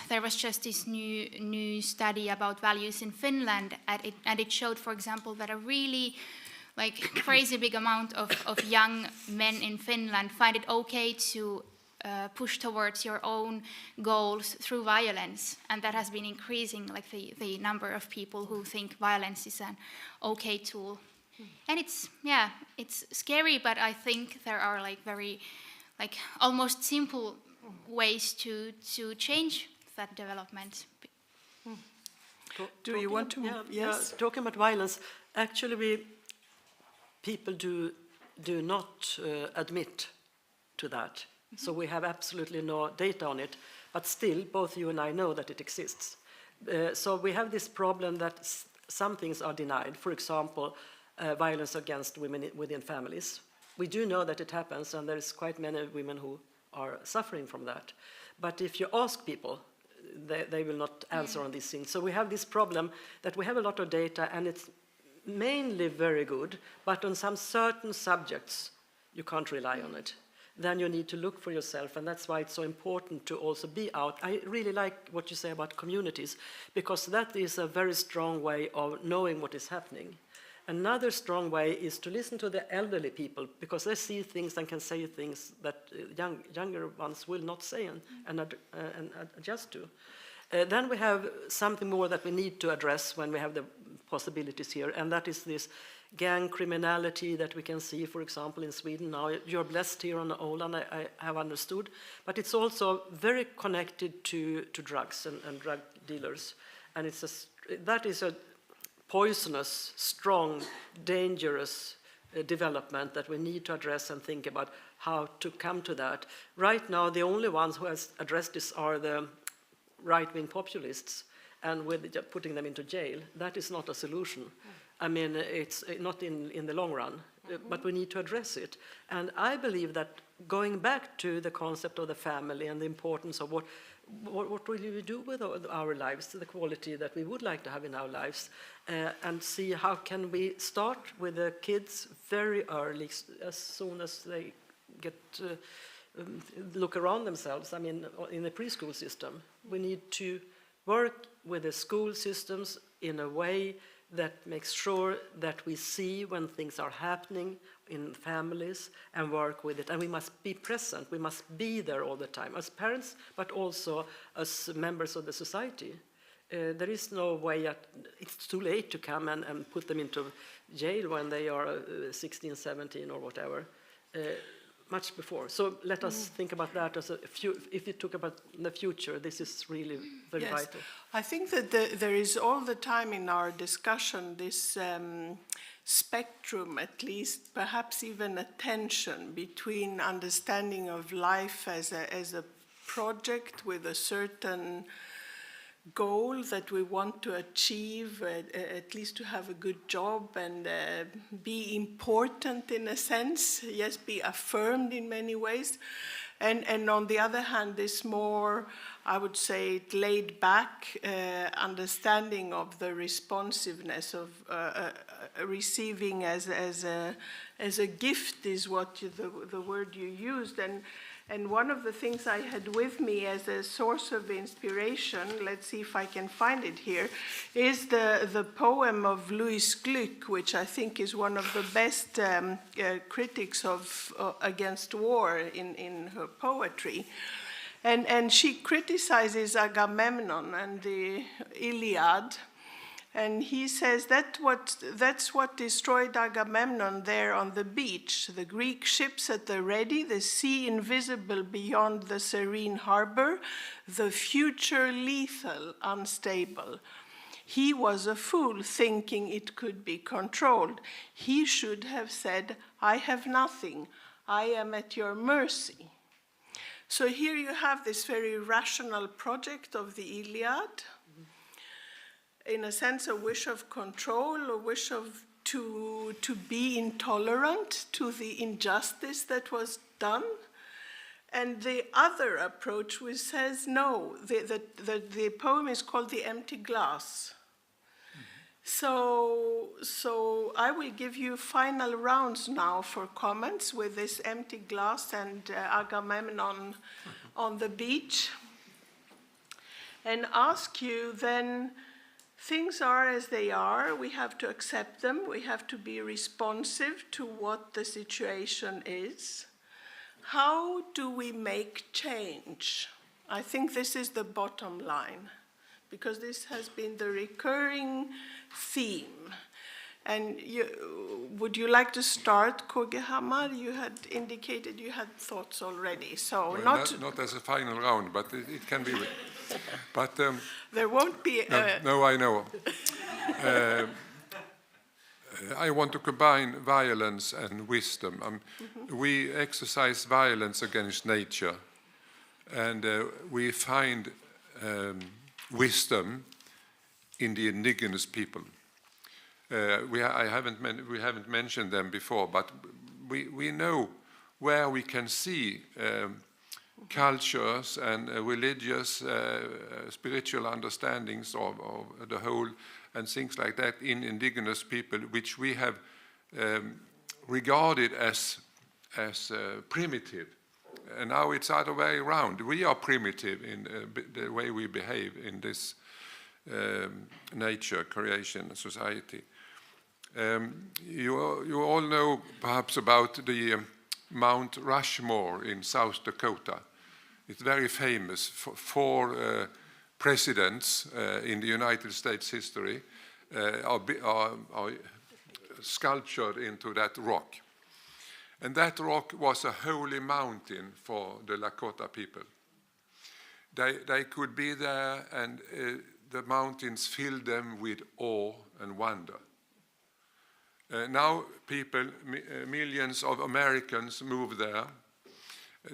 there was just this new study about values in Finland, and it showed, for example, that a really crazy big amount of young men in Finland find it okay to push towards your own goals through violence, and that has been increasing, like the number of people who think violence is an okay tool. And it's scary, but I think there are very almost simple ways to change that development. Do you want to? Yeah, yes. Talking about violence, actually, people do not admit to that. So we have absolutely no data on it, but still, both you and I know that it exists. So we have this problem that some things are denied. For example, violence against women within families. We do know that it happens, and there's quite many women who are suffering from that. But if you ask people, they will not answer on these things. So we have this problem that we have a lot of data, and it's mainly very good, but on some certain subjects, you can't rely on it. Then you need to look for yourself, and that's why it's so important to also be out. I really like what you say about communities, because that is a very strong way of knowing what is happening. Another strong way is to listen to the elderly people, because they see things and can say things that younger ones will not say and adjust to. Then we have something more that we need to address when we have the possibilities here, and that is this gang criminality that we can see, for example, in Sweden now. You're blessed here on Åland, I have understood, but it's also very connected to drugs and drug dealers, and that is a poisonous, strong, dangerous development that we need to address and think about how to come to that. Right now, the only ones who has addressed this are the right-wing populists, and with putting them into jail. That is not a solution. I mean, it's not in the long run, but we need to address it. And I believe that going back to the concept of the family and the importance of what will we do with our lives, the quality that we would like to have in our lives, and see how can we start with the kids very early, as soon as they get look around themselves. I mean, in the preschool system, we need to work with the school systems in a way that makes sure that we see when things are happening in families and work with it. And we must be present. We must be there all the time as parents, but also as members of the society. There is no way it's too late to come and put them into jail when they are 16, 17 or whatever. Much before. So let us think about that as if you talk about the future, this is really very vital. I think that there is all the time in our discussion this spectrum, at least, perhaps even a tension between understanding of life as a project with a certain goal that we want to achieve, at least to have a good job and be important in a sense, yes, be affirmed in many ways. And on the other hand, this more I would say, laid back understanding of the responsiveness of receiving as a gift is what the word you used. And one of the things I had with me as a source of inspiration, let's see if I can find it here, is the poem of Louise Glück, which I think is one of the best critics of against war in her poetry. And she criticizes Agamemnon and the Iliad. And he says that's what destroyed Agamemnon there on the beach. The Greek ships at the ready, the sea invisible beyond the serene harbor, the future lethal, unstable. He was a fool thinking it could be controlled. He should have said, I have nothing. I am at your mercy. So here you have this very rational project of the Iliad. In a sense, a wish of control, a wish to be intolerant to the injustice that was done. And the other approach which says, no, the poem is called The Empty Glass. So I will give you final rounds now for comments with this empty glass and Agamemnon on the beach. And ask you then, things are as they are, we have to accept them, we have to be responsive to what the situation is. How do we make change? I think this is the bottom line, because this has been the recurring theme. And would you like to start, KG Hammar? You had indicated you had thoughts already, so well, not as a final round, but it can be. But there won't be. No, I know. I want to combine violence and wisdom. We exercise violence against nature, and we find wisdom in the indigenous people. We haven't mentioned them before, but we know where we can see cultures and religious, spiritual understandings of the whole and things like that in indigenous people, which we have regarded as primitive. And now it's the other way around. We are primitive in the way we behave in this nature, creation, society. You all know perhaps about the Mount Rushmore in South Dakota. It's very famous. Four presidents in the United States history are sculptured into that rock. And that rock was a holy mountain for the Lakota people. They could be there, and the mountains filled them with awe and wonder. Now millions of Americans move there.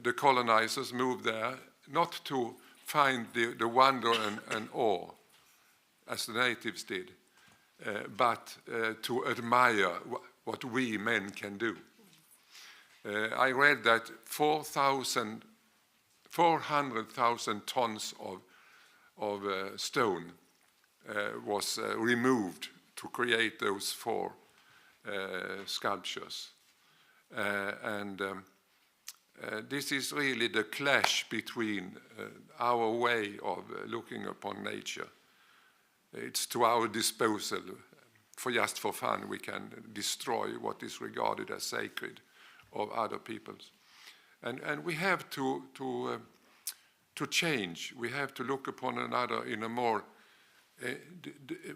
The colonizers moved there, not to find the wonder and awe, as the natives did, but to admire what we men can do. I read that 400,000 tons of stone was removed to create those four sculptures. This is really the clash between our way of looking upon nature. It's to our disposal. Just for fun, we can destroy what is regarded as sacred of other peoples. And we have to change. We have to look upon another in a more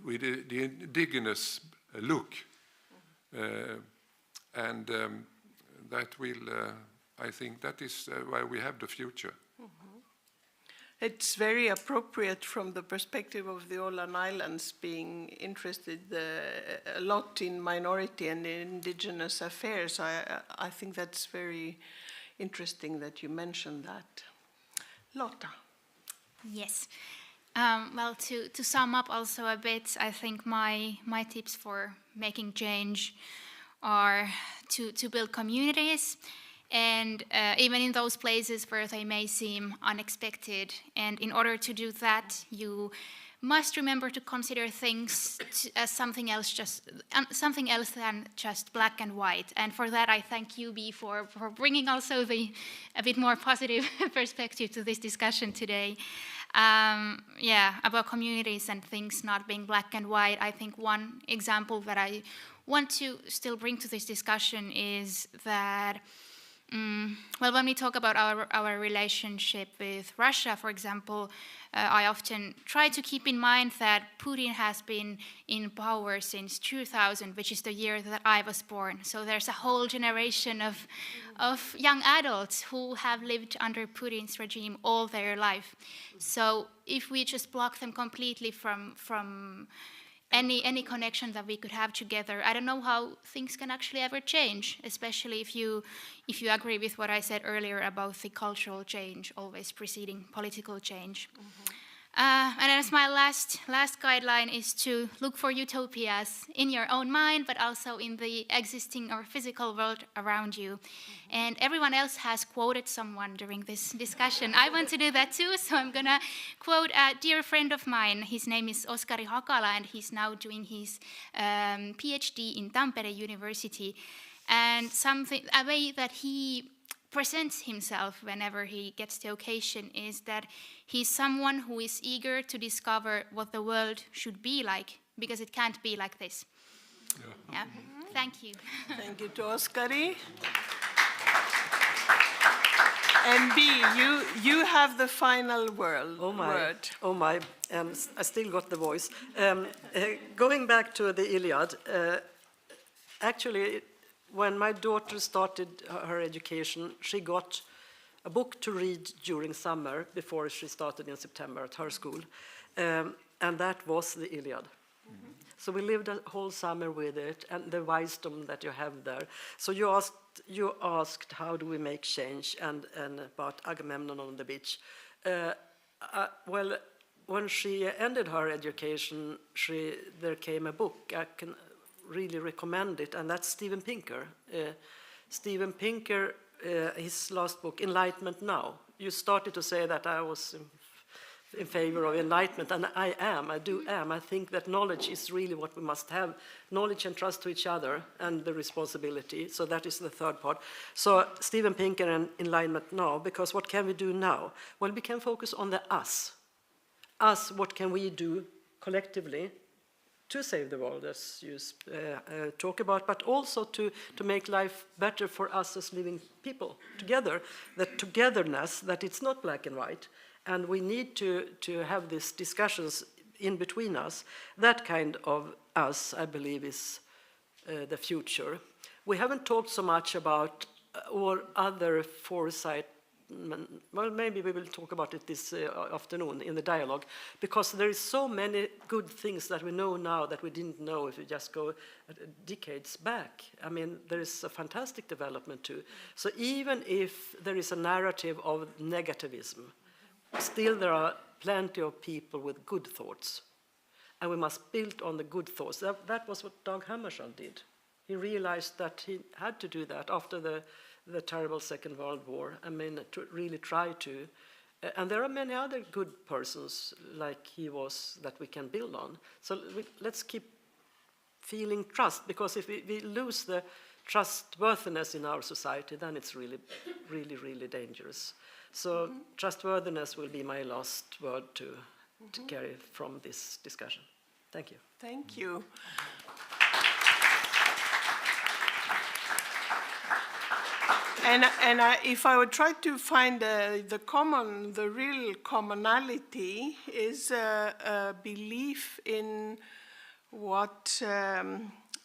with the indigenous look. That will, I think that is where we have the future. Mm-hmm. It's very appropriate from the perspective of the Åland Islands being interested a lot in minority and indigenous affairs. I think that's very interesting that you mentioned that. Lotta. Yes. Well, to sum up also a bit, I think my tips for making change are to build communities And even in those places where they may seem unexpected. And in order to do that, you must remember to consider things as something else than just black and white. And for that, I thank you, B, for bringing also a bit more positive perspective to this discussion today. About communities and things not being black and white. I think one example that I want to still bring to this discussion is that when we talk about our relationship with Russia, for example, I often try to keep in mind that Putin has been in power since 2000, which is the year that I was born. So there's a whole generation of young adults who have lived under Putin's regime all their life. So if we just block them completely from any connection that we could have together, I don't know how things can actually ever change, especially if you agree with what I said earlier about the cultural change always preceding political change. And as my last guideline is to look for utopias in your own mind, but also in the existing or physical world around you. And everyone else has quoted someone during this discussion. I want to do that too, so I'm going to quote a dear friend of mine. His name is Oskari Hakala, and he's now doing his PhD in Tampere University. And a way that he presents himself whenever he gets the occasion is that he's someone who is eager to discover what the world should be like, because it can't be like this. Yeah. Thank you. Thank you to Oskari. And B, you have the final word. Oh my, I still got the voice. Going back to the Iliad, actually, when my daughter started her education, she got a book to read during summer before she started in September at her school, and that was the Iliad. Mm-hmm. So we lived a whole summer with it, and the wisdom that you have there. So you asked how do we make change, and about Agamemnon on the beach. Well, when she ended her education, there came a book. I can really recommend it, and that's Steven Pinker. Steven Pinker, his last book, Enlightenment Now. You started to say that I was in favor of enlightenment, and I do am. I think that knowledge is really what we must have, knowledge and trust to each other, and the responsibility. So that is the third part. So Steven Pinker and Enlightenment Now, because what can we do now? Well, we can focus on the us. Us, what can we do collectively to save the world, as you talk about, but also to make life better for us as living people together. That togetherness, that it's not black and white, and we need to have these discussions in between us. That kind of us, I believe, is the future. We haven't talked so much about or other foresight. Well, maybe we will talk about it this afternoon in the dialogue, because there is so many good things that we know now that we didn't know if we just go decades back. I mean, there is a fantastic development too. So even if there is a narrative of negativism, still there are plenty of people with good thoughts, and we must build on the good thoughts. That was what Dag Hammarskjöld did. He realized that he had to do that after the terrible Second World War. I mean, to really try to. And there are many other good persons like he was that we can build on. So let's keep feeling trust, because if we lose the trustworthiness in our society, then it's really, really, really dangerous. So trustworthiness will be my last word to carry from this discussion. Thank you. Thank you. And if I would try to find the real commonality is a belief in what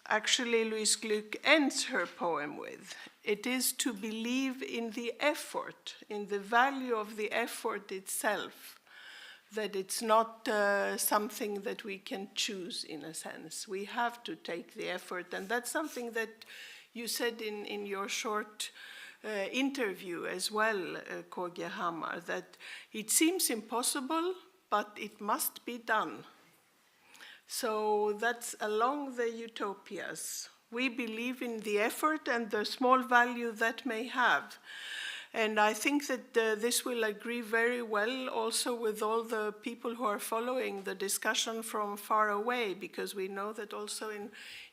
actually Louise Gluck ends her poem with. It is to believe in the effort, in the value of the effort itself, that it's not something that we can choose in a sense. We have to take the effort, and that's something that you said in your short interview as well, KG Hammar, that it seems impossible, but it must be done. So that's along the utopias We believe in the effort and the small value that may have. And I think that this will agree very well also with all the people who are following the discussion from far away, because we know that also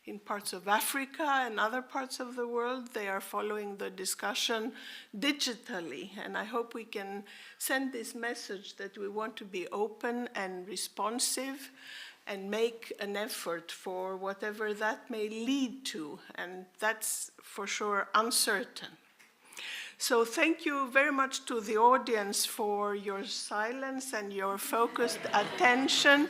in parts of Africa and other parts of the world, they are following the discussion digitally. And I hope we can send this message that we want to be open and responsive and make an effort for whatever that may lead to. And that's for sure uncertain. So thank you very much to the audience for your silence and your focused attention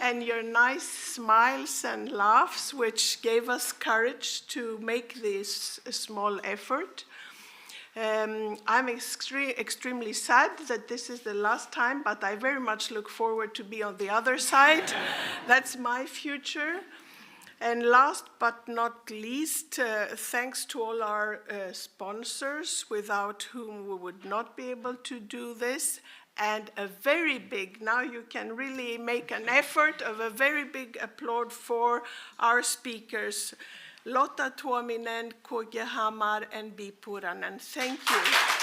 and your nice smiles and laughs, which gave us courage to make this small effort. I'm extremely sad that this is the last time, but I very much look forward to be on the other side. That's my future. And last but not least, thanks to all our sponsors, without whom we would not be able to do this. And a very big, now you can really make an effort of a very big applaud for our speakers, Lotta Tuominen, KG Hammar, and Puranen. Thank you.